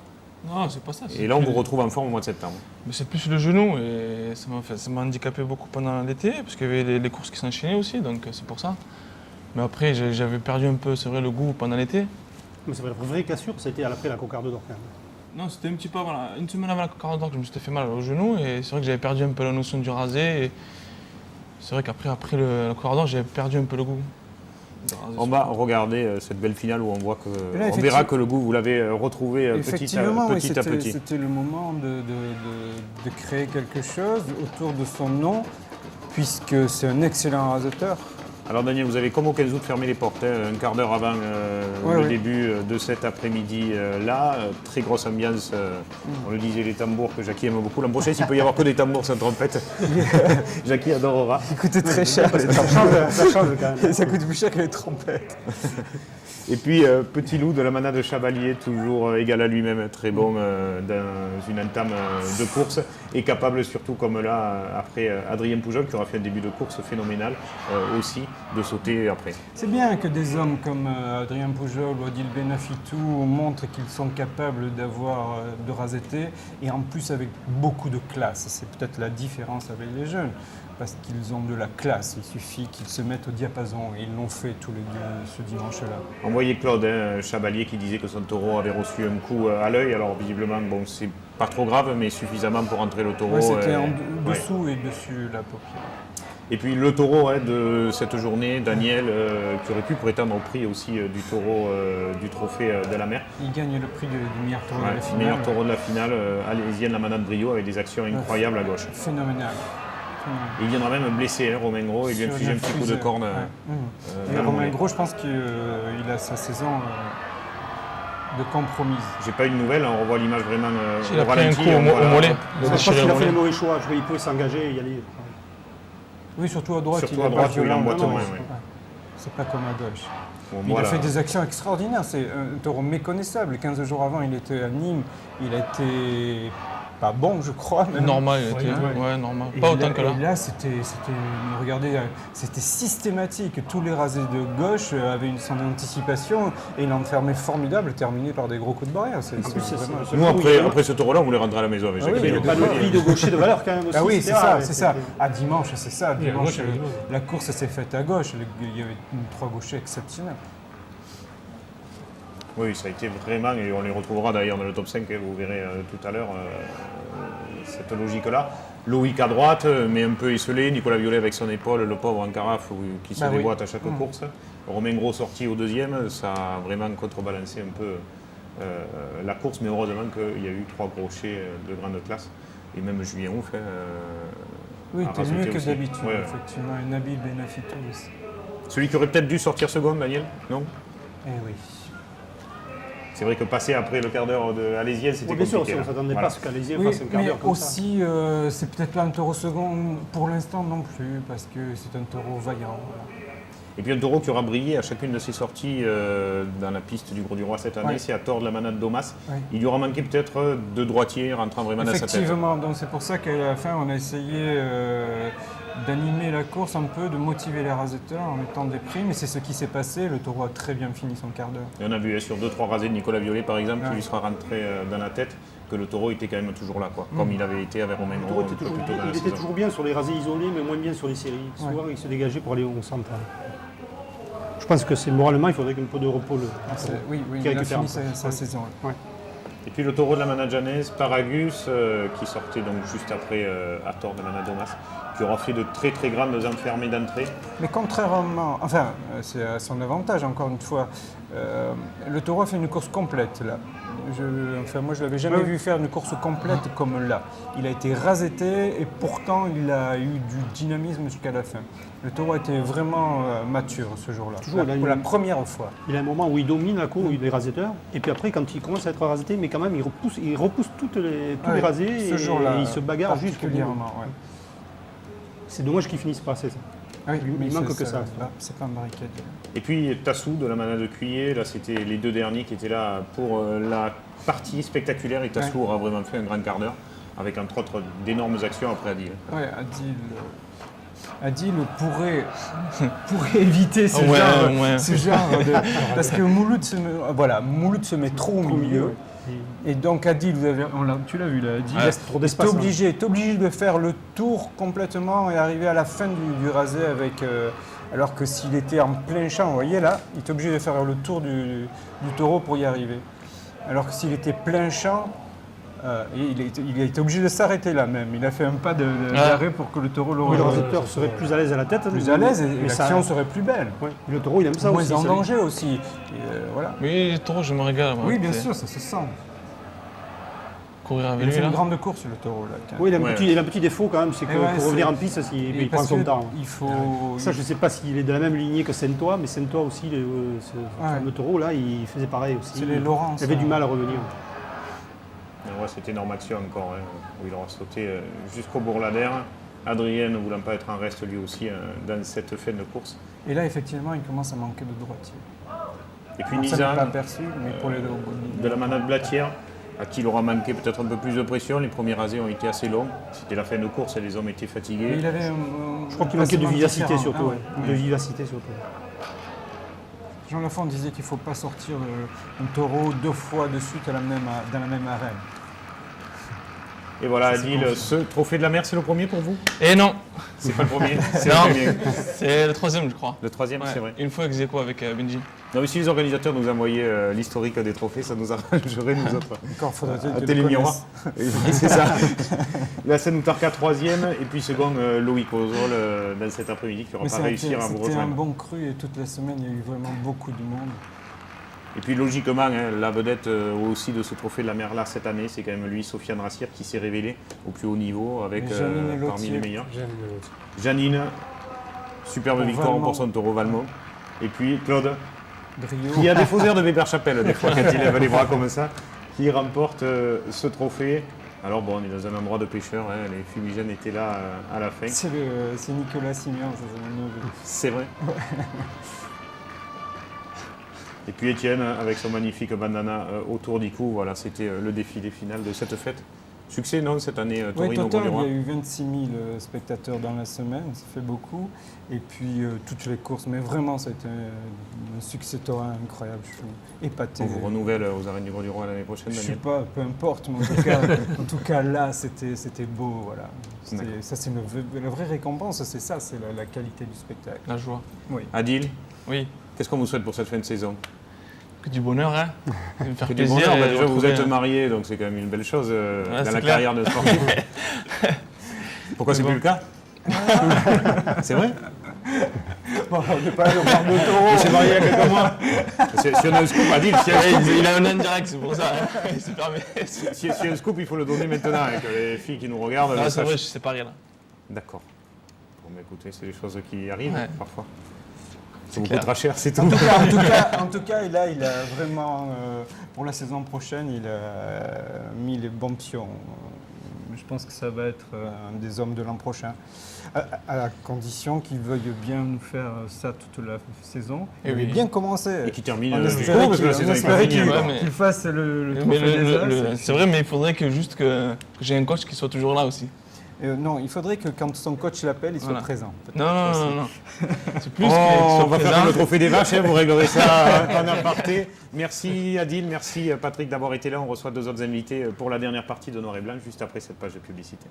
Non, c'est pas ça. et là on vous retrouve en forme au mois de septembre. Mais c'est plus le genou et ça m'a handicapé beaucoup pendant l'été parce qu'il y avait les courses qui s'enchaînaient aussi, donc c'est pour ça. Mais après, j'avais perdu un peu, c'est vrai, le goût pendant l'été. Mais c'est vrai, la vraie cassure, ça a été après la cocarde d'or quand même. Non, c'était un petit peu avant, une semaine avant la cocarde d'or que je me suis fait mal au genou et c'est vrai que j'avais perdu un peu la notion du rasé c'est vrai qu'après le corridor, j'ai perdu un peu le goût. On va regarder cette belle finale où on voit que là, on verra que le goût, vous l'avez retrouvé Effectivement, oui, petit à petit. c'était le moment de créer quelque chose autour de son nom, puisque c'est un excellent raseteur. Alors Daniel, vous avez comme au 15 août fermé les portes, un quart d'heure avant le début de cet après-midi là. Très grosse ambiance, on le disait, les tambours que Jackie aime beaucoup. L'an prochain, s'il peut y avoir que des tambours sans trompette, Jackie adorera. Il coûtait très cher. Ça change quand même. Ça coûte plus cher que les trompettes. Et puis Petit Loup de la manade de Chavalier, toujours égal à lui-même, très bon dans une entame de course et capable surtout comme là, après Adrien Poujol qui aura fait un début de course phénoménal aussi, de sauter après. C'est bien que des hommes comme Adrien Poujol ou Adil Benafitou montrent qu'ils sont capables d'avoir de raseter et en plus avec beaucoup de classe. C'est peut-être la différence avec les jeunes. Parce qu'ils ont de la classe, il suffit qu'ils se mettent au diapason et ils l'ont fait tous les deux ce dimanche-là. On voyait Claude Chavalier qui disait que son taureau avait reçu un coup à l'œil, alors visiblement bon, c'est pas trop grave mais suffisamment pour entrer le taureau. Ouais, c'était en dessous et dessus la paupière. Et puis le taureau de cette journée, Daniel, qui aurait pu prétendre au prix aussi du taureau du trophée de la mer. Il gagne le prix du meilleur taureau de la finale. Meilleur taureau de la finale, alésienne la manade Brio avec des actions incroyables à gauche. Phénoménal. Il viendra même blessé, Romain Gros, il vient de figer un petit coup de corne. Et Romain Gros, je pense qu'il a sa saison de compromise. J'ai pas eu de nouvelles, on revoit l'image vraiment Il a pris un coup au mollet. Je pense qu'il a fait le mauvais choix, il peut s'engager et y aller. Oui, surtout à droite. Surtout à droite, il emboîte moins. C'est pas comme à gauche. Bon, il a fait des actions extraordinaires, c'est un taureau méconnaissable. 15 jours avant, il était à Nîmes, il a été pas bon, je crois. Même. Normal, il était normal. Pas autant que là. Et là, regardez, c'était systématique. Tous les rasés de gauche avaient son anticipation et il enfermait formidable, terminé par des gros coups de barrière. Nous, après ce taureau-là, on voulait rentrer à la maison avec Jacques. Il n'y a pas de vie de gaucher de valeur quand même aussi. Ah oui, c'est ça. À dimanche, c'est ça. Dimanche, la course s'est faite à gauche. Il y avait 3 gauchers exceptionnels. Oui, ça a été vraiment, et on les retrouvera d'ailleurs dans le top 5, vous verrez tout à l'heure, cette logique-là. Loïc à droite, mais un peu esselé, Nicolas Violet avec son épaule, le pauvre en carafe qui se déboîte à chaque course. Romain Gros sorti au deuxième, ça a vraiment contrebalancé un peu la course, mais heureusement qu'il y a eu 3 gauchers de grande classe, et même Julien Ouf. Oui, c'était mieux que d'habitude, ouais. effectivement, et Nabil Benafitou aussi. Celui qui aurait peut-être dû sortir second, Daniel, non? Eh oui. C'est vrai que passer après le quart d'heure de Alésienne, c'était compliqué. Bien sûr, on ne s'attendait pas à ce qu'Alésienne fasse un quart d'heure comme ça. Mais aussi, c'est peut-être pas un taureau second pour l'instant non plus, parce que c'est un taureau vaillant. Voilà. Et puis un taureau qui aura brillé à chacune de ses sorties dans la piste du Gros du Roi cette année, c'est à tort de la manade d'Omas. Il lui aura manqué peut-être 2 droitiers rentrant vraiment dans sa tête. Effectivement, donc c'est pour ça qu'à la fin, on a essayé d'animer la course un peu, de motiver les raseteurs en mettant des primes, et c'est ce qui s'est passé. Le taureau a très bien fini son quart d'heure. Et on a vu sur 2-3 rasés de Nicolas Violet par exemple, qui lui sera rentré dans la tête, que le taureau était quand même toujours là, comme il avait été avec Romain Gros. Il était toujours bien sur les rasés isolés, mais moins bien sur les séries. Souvent, il se dégageait pour aller au centre. Je pense que moralement, il faudrait qu'un peu de repos oui, il a fini sa saison. Ouais. Et puis le taureau de la manade Janès, Paragus, qui sortait donc juste après à tort de la manade d'Omas, qui aura fait de très très grandes enfermées d'entrée. Mais contrairement, enfin c'est à son avantage encore une fois, le taureau a fait une course complète là. Moi je ne l'avais jamais vu faire une course complète comme là. Il a été raseté et pourtant il a eu du dynamisme jusqu'à la fin. Le taureau a été vraiment mature ce jour-là, pour la première fois. Il a un moment où il domine la course, il est raseteur, et puis après quand il commence à être raseté, mais quand même il repousse tous les rasés et il se bagarre jusqu'au bout. Ouais. C'est dommage qu'il finisse pas assez ça. Oui, il manque que ça. C'est pas un barricade. Et puis Tassou de la manade de Cuillé, là c'était les 2 derniers qui étaient là pour la partie spectaculaire, et Tassou aura vraiment fait un grand quart d'heure, avec entre autres d'énormes actions après Adil. Oui, Adil pourrait éviter ce genre de... Parce que Mouloud se met trop au milieu. Et donc Adil, tu l'as vu là, Adil est obligé de faire le tour complètement et arriver à la fin du rasé avec... alors que s'il était en plein champ, vous voyez là, il est obligé de faire le tour du taureau pour y arriver. Alors que s'il était plein champ, Il a été obligé de s'arrêter là même. Il a fait un pas d'arrêt pour que le taureau Oui, le récepteur serait plus à l'aise à la tête. plus à l'aise et mais l'action serait plus belle. Ouais. Le taureau, il aime ça Moins aussi. en ça. danger aussi. Et, voilà. Oui, les taureaux, je me régale. moi. Oui, bien C'est sûr, ça se sent. Courir avec Il lui, fait là. une grande course, le taureau. Là, Oui, il a, Ouais. il a un petit défaut quand même, c'est que Et ouais, pour revenir c'est- en piste, il Et prend parce son que temps. il faut. Ça, je ne sais pas s'il est de la même lignée que Saint-Ouen, mais Saint-Ouen aussi, Ouais. le taureau, là, il faisait pareil aussi. C'est les Laurents. Il avait du mal à revenir. Ouais, c'était Normaxio encore, hein, où il aura sauté jusqu'au Bourladère. Adrien, ne voulant pas être en reste lui aussi dans cette fin de course. Et là, effectivement, il commence à manquer de droitier. Et puis Ça n'est pas Nizam, aperçu, mais pour les de la manade Blatière, à qui il aura manqué peut-être un peu plus de pression. Les premiers rasés ont été assez longs. C'était la fin de course et les hommes étaient fatigués. Mais il avait Je crois qu'il manquait de vivacité surtout. Ah ouais. De vivacité surtout. Jean Lafont disait qu'il ne faut pas sortir un taureau 2 fois de suite dans la même arène. Et voilà, Ça, c'est Adil, confiant. ce trophée de la mer, c'est le premier pour vous? Et non, C'est pas le premier, c'est le Non. premier. c'est le troisième, je crois. Le troisième, Ouais, c'est vrai. Une fois ex aequo avec Benji. Non, mais si les organisateurs nous envoyaient l'historique des trophées, ça nous arrangerait, nous autres. Encore faudrait-il À que Télémiroir. connaisse. Oui, c'est ça. La scène Outarka, troisième, et puis second, Loïc Ozol, dans cet après-midi, qui n'aura Mais pas réussi à vous c'était un rejoindre. bon cru et toute la semaine, il y a eu vraiment beaucoup de monde. Et puis logiquement, hein, la vedette aussi de ce trophée de la mer là cette année, c'est quand même lui, Sofiane Rassière, qui s'est révélé au plus haut niveau avec Et Janine parmi Lotier. les meilleurs. J'aime le- Janine, superbe Pour victoire Valmont. pour son taureau Valmont. Et puis Claude, Brio. qui a des faux airs de Weber-Chapelle des fois quand il lève les bras comme ça, qui remporte ce trophée. Alors bon, on est dans un endroit de pêcheurs, hein, les fumigènes étaient là à la fin. C'est Nicolas Simian, ça c'est mon neveu. C'est vrai. Et puis Étienne, avec son magnifique bandana autour du cou, voilà, c'était le défilé final de cette fête. Succès, non, cette année, Oui, Taurine au total, il y Gros-du-Roi. a eu 26 000 spectateurs dans la semaine, ça fait beaucoup. Et puis toutes les courses, mais vraiment, ça a été un succès taurin incroyable. Je suis épaté. On vous renouvelle aux arènes du Gros-du-Roi l'année prochaine, Je suis Daniel. pas, peu importe, mais en tout cas là, c'était beau, voilà. D'accord. Ça, c'est la vraie récompense, c'est ça, c'est la qualité du spectacle. La joie. Oui. Adil, Oui, qu'est-ce qu'on vous souhaite pour cette fin de saison? que du bonheur, hein. De me faire Que du plaisir. bonheur, et bah, de déjà vous retrouver êtes un- marié, donc c'est quand même une belle chose dans c'est la clair. carrière de sportif. Pourquoi c'est Bon. plus le cas? C'est vrai? Bon, on n'est pas allé au bar de taureau. Il s'est marié il y a quelques mois. Si on a un scoop, Adil, si Ouais, il a un indirect, c'est pour ça. hein. Il se permet. il y a un scoop, il faut le donner maintenant, avec les filles qui nous regardent. Ah, le c'est vrai, sachent. je suis séparé là. D'accord. Bon, bah, écoutez, c'est des choses qui arrivent Ouais. parfois. Ça vous clair. coûtera cher, c'est tout. En tout cas, là, il a vraiment, pour la saison prochaine, il a mis les bons pions. Je pense que ça va être un des hommes de l'an prochain, à la condition qu'il veuille bien nous faire ça toute la saison. Et Il oui. avait bien commencé. Et qui termine On jusqu'au espérait bout, parce que la qu'il- saison on est pas espérait finie. qu'il Ouais, mais- qu'il fasse le Mais trophée des As. c'est vrai, mais il faudrait que juste que j'ai un coach qui soit toujours là aussi. Non, il faudrait que quand son coach l'appelle, il soit Voilà. présent. peut-être. Non. C'est plus Oh, qu'il on soit va faire présent. le trophée des vaches, hein, vous réglerez ça en aparté. Merci Adil, merci Patrick d'avoir été là. On reçoit 2 autres invités pour la dernière partie de Noir et Blanc, juste après cette page de publicité.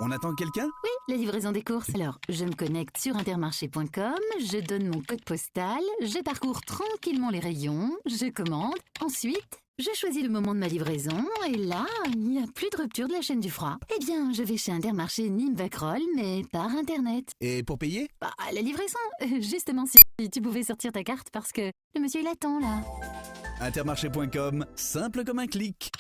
On attend quelqu'un? Oui, la livraison des courses. Alors, je me connecte sur intermarché.com, je donne mon code postal, je parcours tranquillement les rayons, je commande. Ensuite, je choisis le moment de ma livraison et là, il n'y a plus de rupture de la chaîne du froid. Eh bien, je vais chez Intermarché Nîmes-Vacrolles, mais par Internet. Et pour payer? Bah, la livraison. Justement, si tu pouvais sortir ta carte parce que le monsieur, il attend là. Intermarché.com, simple comme un clic.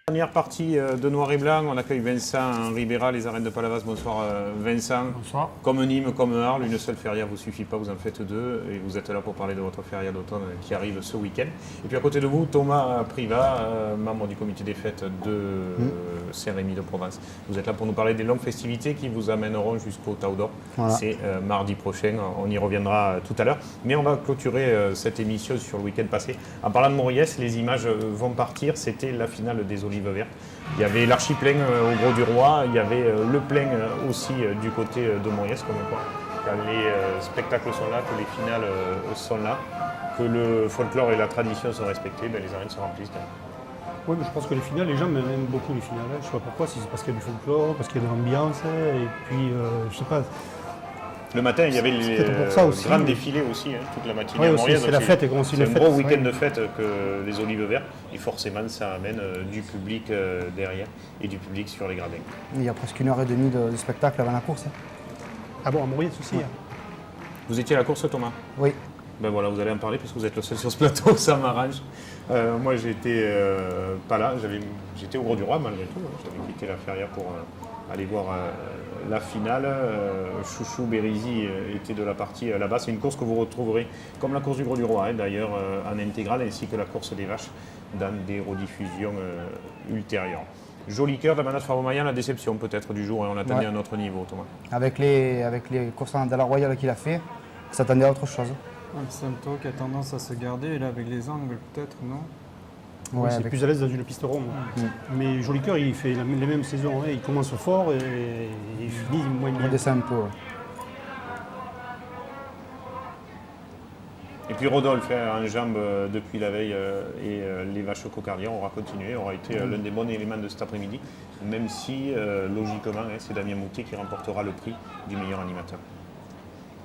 Dernière partie de Noir et Blanc, on accueille Vincent Ribera, les arènes de Palavas. Bonsoir Vincent. Bonsoir. Comme Nîmes, comme Arles, une seule feria vous suffit pas, vous en faites 2 et vous êtes là pour parler de votre feria d'automne qui arrive ce week-end. Et puis à côté de vous, Thomas Privat, membre du comité des fêtes de Saint-Rémy de Provence. Vous êtes là pour nous parler des longues festivités qui vous amèneront jusqu'au Tau d'Or. Voilà. C'est mardi prochain, on y reviendra tout à l'heure. Mais on va clôturer cette émission sur le week-end passé. En parlant de Mauriès, les images vont partir, c'était la finale des Olives Vertes. Il y avait l'archi-plein au Gros-du-Roi, il y avait le plein aussi du côté de Mauriès, comme quoi quand les spectacles sont là, que les finales sont là, que le folklore et la tradition sont respectés, ben les arènes se remplissent. Oui, mais je pense que les finales, les gens aiment beaucoup les finales. Je ne sais pas pourquoi, si c'est parce qu'il y a du folklore, parce qu'il y a de l'ambiance, et puis, je sais pas. Le matin, il y avait les grands défilés aussi, toute la matinée ouais, à Maurienne. C'est la fête, et c'est un gros week-end de fête que les Olives Vertes, et forcément ça amène du public derrière et du public sur les gradins. Il y a presque 1h30 de spectacle avant la course. Ah bon, à Maurienne aussi. Vous étiez à la course, Thomas? Oui. Ben voilà, vous allez en parler puisque vous êtes le seul sur ce plateau, ça m'arrange. Moi, j'étais pas là, j'étais au Gros du Roi malgré tout. J'avais quitté la Feria pour aller voir la finale. Chouchou Bérisy était de la partie là-bas. C'est une course que vous retrouverez, comme la course du Gros du Roi, d'ailleurs, en intégrale, ainsi que la course des vaches dans des rediffusions ultérieures. Joli cœur, Damana Faroumaya, la déception peut-être du jour, et on attendait un autre niveau, Thomas. Avec les courses de la Royale qu'il a fait, on s'attendait à autre chose. Le Santo qui a tendance à se garder, et là avec les angles peut-être, non? Oui, c'est plus à l'aise dans une piste ronde. Mais Joli Cœur, il fait les mêmes saisons. Il commence fort et il finit moins bien. Il descend un peu. Et puis Rodolphe, en jambes depuis la veille, et les vaches cocardières aura continué, aura été l'un des bons éléments de cet après-midi, même si, logiquement, c'est Damien Moutier qui remportera le prix du meilleur animateur.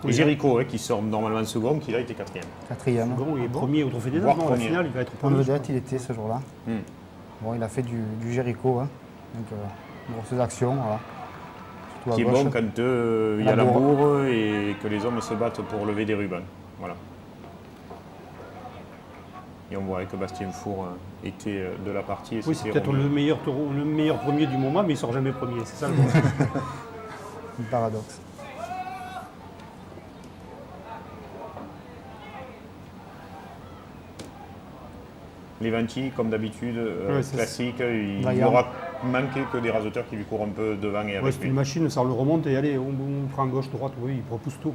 Et Jéricho, qui sort normalement second, qui a été quatrième. Quatrième. Bon, il est premier au Trophée des Dames, au final, il va être Pour premier. vedette, il était ce jour-là. Bon, il a fait du Jéricho, donc grosses actions. Voilà. Qui est bon quand il y a la bourre et que les hommes se battent pour lever des rubans. Voilà. Et on voit que Bastien Four était de la partie. Oui, c'est peut-être le meilleur premier du moment, mais il ne sort jamais premier, c'est ça le problème. Un paradoxe. Les Vanti, comme d'habitude, classique, il n'aura manqué que des raseteurs qui lui courent un peu devant et avec c'est lui. une machine, ça le remonte et allez, on prend gauche, droite, oui, il repousse tout.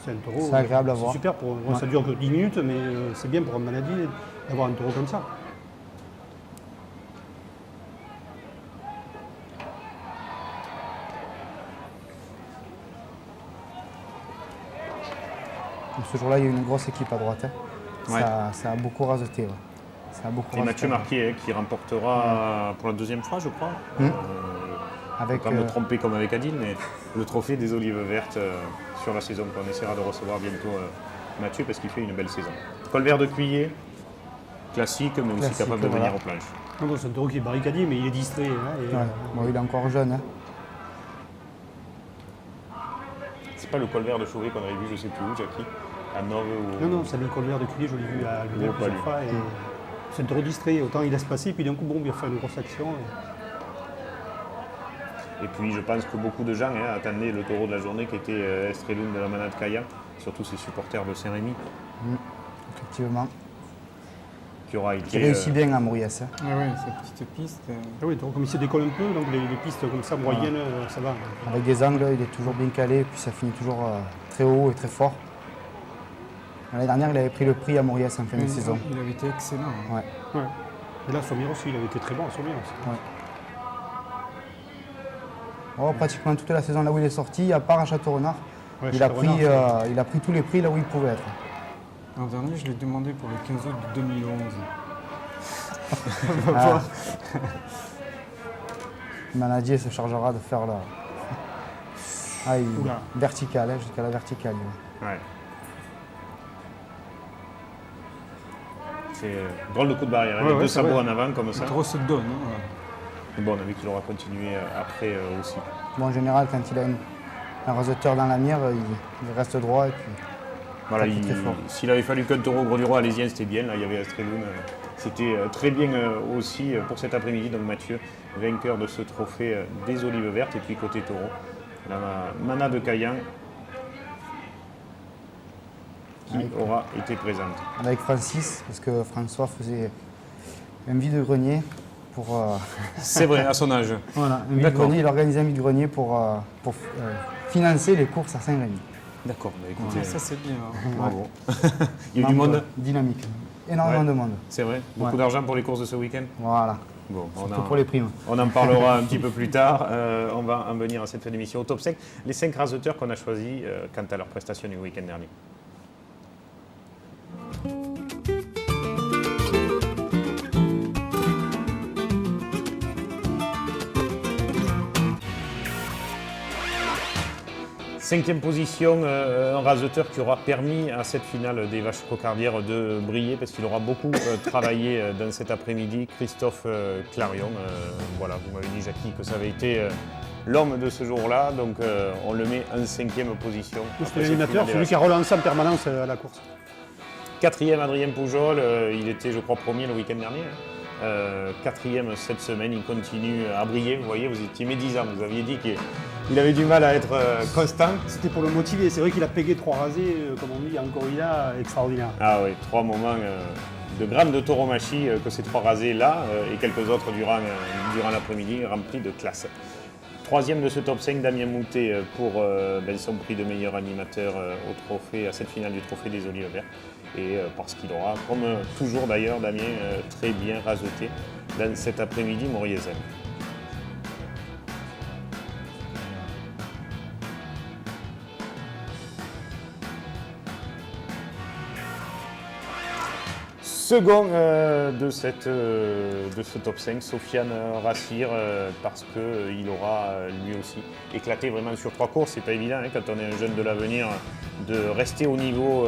C'est un taureau. C'est agréable à voir. C'est super, ça dure que 10 minutes, mais c'est bien pour une maladie d'avoir un taureau comme ça. Ce jour-là, il y a eu une grosse équipe à droite. Ça a beaucoup raseté. C'est Mathieu Marquier qui remportera pour la deuxième fois, je crois. Avec, pas me tromper comme avec Adil, mais le trophée des Olives Vertes sur la saison qu'on essaiera de recevoir bientôt Mathieu parce qu'il fait une belle saison. Colvert de Cuillet, classique, mais aussi capable de venir aux planches. C'est un taureau qui est barricadier, mais il est distrait. Bon, il est encore jeune. C'est pas le Colvert de Chauvet qu'on avait vu, je sais plus où, Jackie, à Nove ou... Non, c'est le Colvert de Cuillet, je l'ai vu à Lugano plusieurs fois. C'est un taureau distrait, autant il laisse passer, puis d'un coup, bon, il va faire une grosse action. Et puis je pense que beaucoup de gens attendaient le taureau de la journée qui était Estrelune de la Manade Kaya, surtout ses supporters de Saint-Rémy. Effectivement. Qui aura été... Qui réussit bien à Mauriès. Ah oui, cette petite piste. Ah oui, donc comme il se décolle un peu, donc les pistes comme ça, moyennes, ça va. Avec des angles, il est toujours bien calé, puis ça finit toujours très haut et très fort. L'année dernière, il avait pris le prix à Mauriès en fin de saison. Il avait été excellent. Ouais. Et là, Sommier aussi, il avait été très bon à Sommier aussi. Ouais. Oh, pratiquement toute la saison là où il est sorti, à part à Château-Renard, il a pris tous les prix là où il pouvait être. L'an dernier, je l'ai demandé pour le 15 août 2011. On va voir. Manadier se chargera de faire la verticale, jusqu'à la verticale. Ouais. C'est drôle de coup de barrière. Les deux sabots en avant comme ça. Trop se donne. Et bon, on a vu qu'il aura continué après aussi. Bon, en général, quand il a un raseteur dans la mire, il reste droit et puis. Voilà, s'il avait fallu qu'un taureau au Gros du Roi alésien, c'était bien. Là, il y avait Astreloun. C'était très bien aussi pour cet après-midi. Donc Mathieu, vainqueur de ce trophée des Olives Vertes. Et puis côté taureau, la Mana de Caillan qui aura été présente. Avec Francis, parce que François faisait un vide-grenier pour... C'est vrai, à son âge. Voilà, un vide-grenier, il organisait un vide-grenier pour financer les courses à Saint-Rémy. D'accord, écoutez, ça c'est bien. Bravo. Il y a eu du monde dynamique, énormément de monde. C'est vrai, beaucoup d'argent pour les courses de ce week-end. Voilà, bon, surtout pour les primes. On en parlera un petit peu plus tard. On va en venir à cette fin d'émission au top 5. Les 5 raseteurs qu'on a choisis quant à leur prestation du week-end dernier. 5e position, un raseteur qui aura permis à cette finale des vaches cocardières de briller parce qu'il aura beaucoup travaillé dans cet après-midi. Christophe Clarion, voilà, vous m'avez dit Jackie que ça avait été l'homme de ce jour-là, donc on le met en 5e position. C'était l'animateur, celui qui a relancé en permanence la course. 4e Adrien Poujol, il était je crois premier le week-end dernier. 4e cette semaine, il continue à briller. Vous voyez, vous étiez médisant, vous aviez dit qu'il avait du mal à être constant. C'était pour le motiver, c'est vrai qu'il a pégé 3 rasés, comme on dit, en corrida, extraordinaire. Ah oui, 3 moments de grande tauromachie que ces 3 rasés-là et quelques autres durant l'après-midi remplis de classe. 3e de ce top 5, Damien Moutet pour son prix de meilleur animateur à cette finale du Trophée des Olives Verts. Et parce qu'il aura, comme toujours d'ailleurs, Damien, très bien raseté dans cet après-midi Mauriésel. Second de ce top 5, Sofiane Rassir, parce qu'il aura lui aussi éclaté vraiment sur 3 courses. C'est pas évident hein, quand on est un jeune de l'avenir de rester au niveau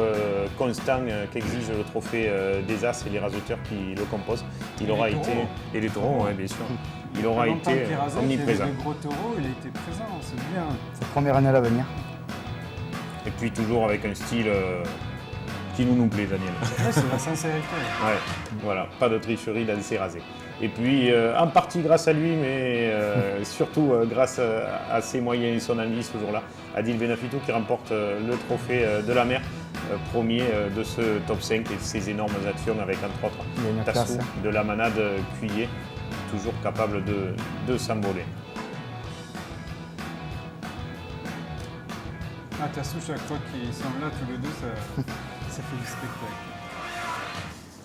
constant qu'exige le trophée des As et les raseteurs qui le composent. Il aura été. Et les taureaux, ouais, bien sûr. Il aura été omniprésent. Le gros taureau, il a été présent, c'est bien. Sa première année à l'avenir. Et puis toujours avec un style qui nous plaît, Daniel. Ouais, c'est la sincérité. Ouais, voilà, pas de tricherie dans ces rasés. Et puis, en partie grâce à lui, mais surtout grâce à ses moyens et son envie ce jour-là, Adil Benafitou qui remporte le trophée de la mer, premier de ce top 5 et ses énormes actions avec entre autres Tassou de la manade Cuillet, toujours capable de s'envoler. Ah, Tassou, chaque fois qu'ils sont là tous les deux, ça fait du spectacle.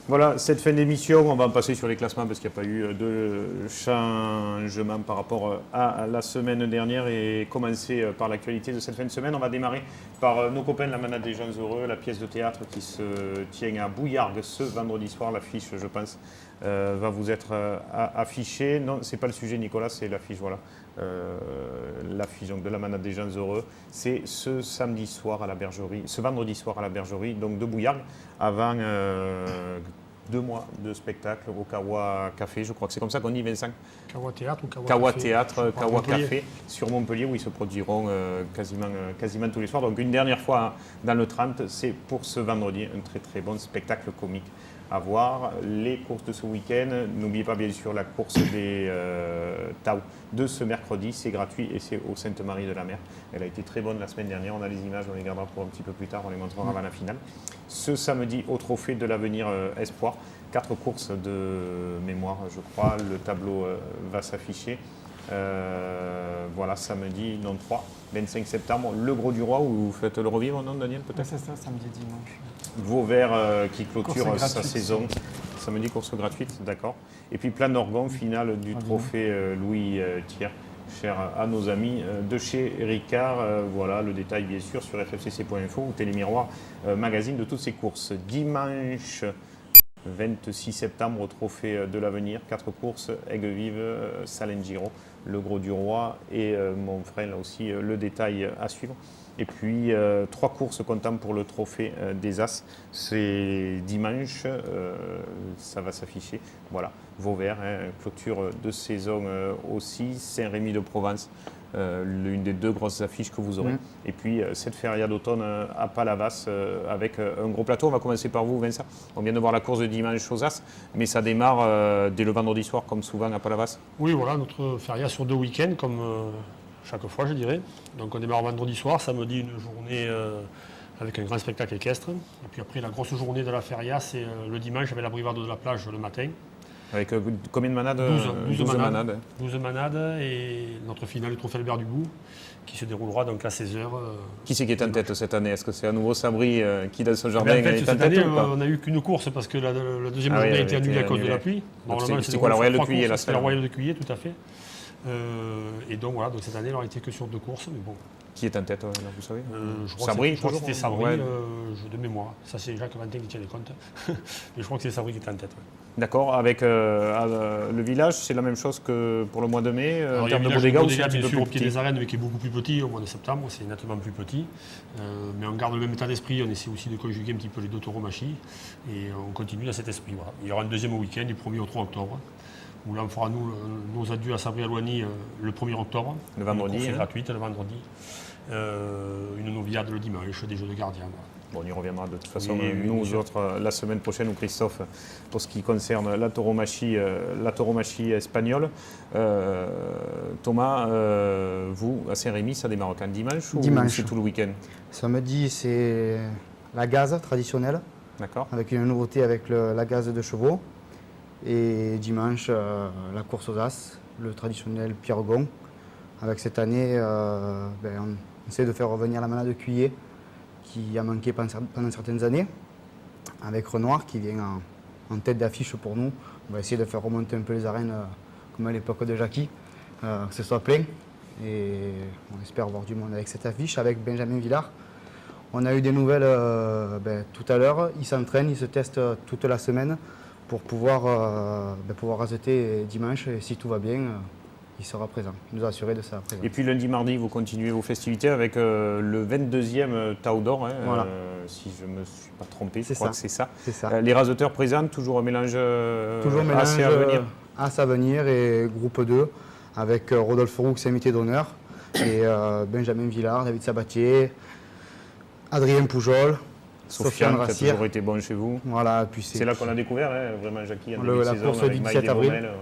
Voilà, cette fin d'émission, on va passer sur les classements parce qu'il n'y a pas eu de changement par rapport à la semaine dernière et commencer par l'actualité de cette fin de semaine. On va démarrer par nos copains de la Manade des Gens Heureux, la pièce de théâtre qui se tient à Bouillargues ce vendredi soir. L'affiche, je pense, va vous être affichée. Non, ce n'est pas le sujet, Nicolas, c'est l'affiche, voilà. L'affiche de la Manade des Gens Heureux, c'est ce samedi soir à la Bergerie, ce vendredi soir à la Bergerie, donc de Bouillargues, avant 2 mois de spectacle au Kawa Café, je crois que c'est comme ça qu'on dit, Vincent. Kawa Théâtre ou Kawa Café, Théâtre, Kawa Café sur Montpellier, où ils se produiront quasiment tous les soirs. Donc une dernière fois dans le 30, c'est pour ce vendredi, un très très bon spectacle comique à voir. Les courses de ce week-end, n'oubliez pas bien sûr la course des Tau de ce mercredi, c'est gratuit et c'est au Sainte-Marie-de-la-Mer. Elle a été très bonne la semaine dernière, on a les images, on les gardera pour un petit peu plus tard, on les montrera avant la finale. Ce samedi au Trophée de l'Avenir Espoir, 4 courses de mémoire je crois, le tableau va s'afficher. Voilà, samedi, non 3, 25 septembre, le Gros du Roi, où vous faites le revivre, non Daniel peut-être? C'est ça, samedi, dimanche. Vauvert qui clôture sa saison, samedi course gratuite, d'accord. Et puis Plan d'Orgon, finale du trophée Louis Thiers, cher à nos amis de chez Ricard. Voilà, le détail bien sûr sur ffcc.info ou Télémiroir magazine de toutes ces courses. Dimanche 26 septembre au Trophée de l'Avenir, 4 courses, Aigues-Vives, Salengiro, le Gros du Roi et Montfrel, là aussi le détail à suivre. Et puis 3 courses comptant pour le Trophée des As, c'est dimanche, ça va s'afficher. Voilà, Vauvert, clôture de saison aussi, Saint-Rémy-de-Provence, l'une des 2 grosses affiches que vous aurez. Et puis cette feria d'automne à Palavas avec un gros plateau. On va commencer par vous, Vincent. On vient de voir la course de dimanche aux As, mais ça démarre dès le vendredi soir, comme souvent à Palavas. Oui, voilà, notre feria sur 2 week-ends, comme chaque fois, je dirais. Donc on démarre vendredi soir, samedi, une journée avec un grand spectacle équestre. Et puis après, la grosse journée de la feria, c'est le dimanche avec la brivade de la plage le matin. Avec combien de manades? 12 manades. 12 manades et notre finale du Trophée Albert Dubout qui se déroulera donc à 16h. Qui c'est qui est en tête cette année? Est-ce que c'est à nouveau Sabri qui dans son jardin en fait, est en cette tête année, ou pas? on n'a eu qu'une course parce que la deuxième journée a été annulée à cause de la pluie. C'était quoi, la Royale de Cuillet? C'était la Royale de Cuillet, tout à fait. Et donc voilà, donc cette année, elle n'aurait été que sur 2 courses, mais bon. Qui est en tête, là, vous savez Je crois Sabri, que c'était Sabri, ouais. de mémoire. Ça, c'est Jacques Valentin qui tient les comptes. Mais je crois que c'est Sabri qui était en tête. Ouais. D'accord, avec le village, c'est la même chose que pour le mois de mai, en termes de Bodega, ou c'est un petit peu bien sûr, plus au pied petit? des arènes, mais qui est beaucoup plus petit. Au mois de septembre, c'est nettement plus petit. Mais on garde le même état d'esprit. On essaie aussi de conjuguer un petit peu les 2 tauromachie. Et on continue dans cet esprit. Voilà. Il y aura un deuxième week-end, du 1er au 3 octobre. Où là, on fera nos adieux à Sabri Alouani le 1er octobre. Le vendredi. C'est gratuite le vendredi. Une noviade le dimanche, des jeux de gardien. Voilà. Bon, on y reviendra de toute façon, Oui, nous autres, la semaine prochaine, ou Christophe, pour ce qui concerne la tauromachie espagnole. Thomas, vous, à Saint-Rémy, ça démarre quand dimanche ou c'est tout le week-end? Samedi, c'est la gaze traditionnelle. D'accord. Avec une nouveauté avec la gaze de chevaux. Et dimanche, la course aux As, le traditionnel Pierregon. Avec cette année, on essaie de faire revenir la manade de Cuillet, qui a manqué pendant certaines années, avec Renoir qui vient en tête d'affiche pour nous. On va essayer de faire remonter un peu les arènes comme à l'époque de Jackie, que ce soit plein. Et on espère avoir du monde avec cette affiche, avec Benjamin Villard. On a eu des nouvelles tout à l'heure. Il s'entraîne, il se teste toute la semaine pour pouvoir raseter dimanche. Et si tout va bien, il sera présent. Il nous a assuré de sa présence. Et puis lundi, mardi, vous continuez vos festivités avec le 22e Tao d'Or, voilà. Si je ne me suis pas trompé, je C'est crois ça. que c'est ça. C'est ça. Les raseteurs présentent toujours un mélange, Toujours un mélange assez à venir. As à venir et groupe 2 avec Rodolphe Roux, invité d'honneur, et Benjamin Villard, David Sabatier, Adrien Poujol, Sofiane qui a Rassière. toujours été bon chez vous. Voilà, puis c'est là qu'on a découvert, vraiment, Jackie, en début de la saison, course avec du Maï 17 avril. Desbromelles,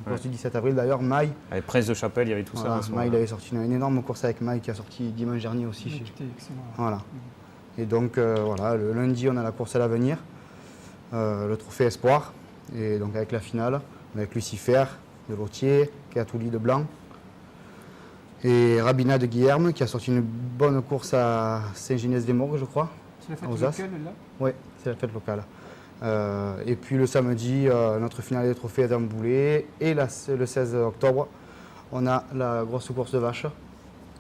La course du 17 avril, d'ailleurs, Maï. Avec Prince de Chapelle, il y avait tout Voilà, ça. Maï, il avait sorti une énorme course avec Maï qui a sorti dimanche dernier aussi. C'était excellent. Voilà. Et donc, voilà, le lundi, on a la course à l'avenir, le trophée Espoir, et donc avec la finale, avec Lucifer de Lautier, Kéatouli de Blanc, et Rabina de Guilherme qui a sorti une bonne course à Saint-Ginès-des-Morgues, je crois. C'est la fête aux As. locale, là? Oui, c'est la fête locale. Et puis le samedi, notre finale des trophées à Damboulay, et le 16 octobre, on a la grosse course de vaches.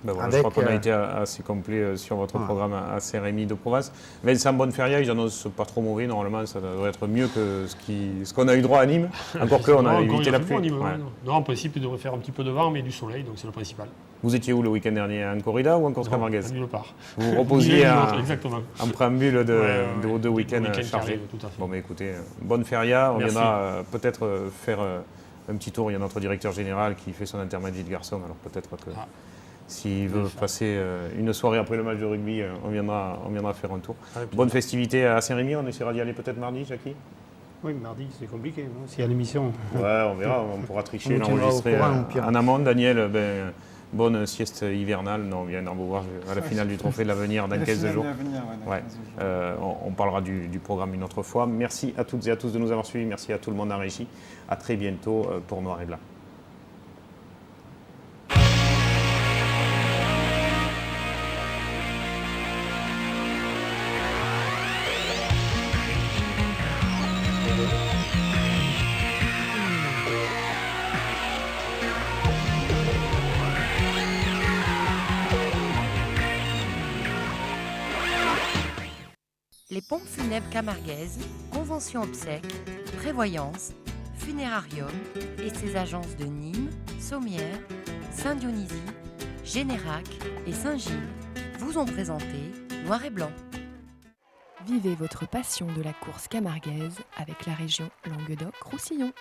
Ben voilà, je crois qu'on a été assez complet sur votre programme à Saint-Rémy de Provence. Vincent Bonneferrière, ils annoncent pas trop mauvais, normalement ça devrait être mieux que ce qu'on a eu droit à Nîmes, encore qu'on a évité la pluie. Non, en principe, il devrait faire un petit peu de vent, mais du soleil, donc c'est le principal. Vous étiez où le week-end dernier? En corrida ou en course camarguaise? Nulle part. Vous vous reposiez exactement. en préambule de vos 2 week-ends chargés. Tout à fait. Bon, mais écoutez, Bonneferrière, on viendra peut-être faire un petit tour. Il y a notre directeur général qui fait son intermédiaire de garçon, alors peut-être que... S'il veut passer une soirée après le match de rugby, on viendra faire un tour. Bonne festivité à Saint-Rémy, on essaiera d'y aller peut-être mardi, Jackie? Oui, mardi, c'est compliqué, non? S'il y a l'émission. Ouais, on verra, on pourra tricher, l'enregistrer en amont. Daniel, bonne sieste hivernale. Non, on viendra vous voir à la finale du Trophée de l'Avenir dans 15 jours. On parlera du programme une autre fois. Merci à toutes et à tous de nous avoir suivis. Merci à tout le monde en régie. À très bientôt pour Noir et Blanc. Les pompes funèbres camarguaises, convention obsèques, prévoyance, funérarium et ses agences de Nîmes, Sommières, Saint-Dionysie, Générac et Saint-Gilles vous ont présenté Noir et Blanc. Vivez votre passion de la course camarguaise avec la région Languedoc-Roussillon.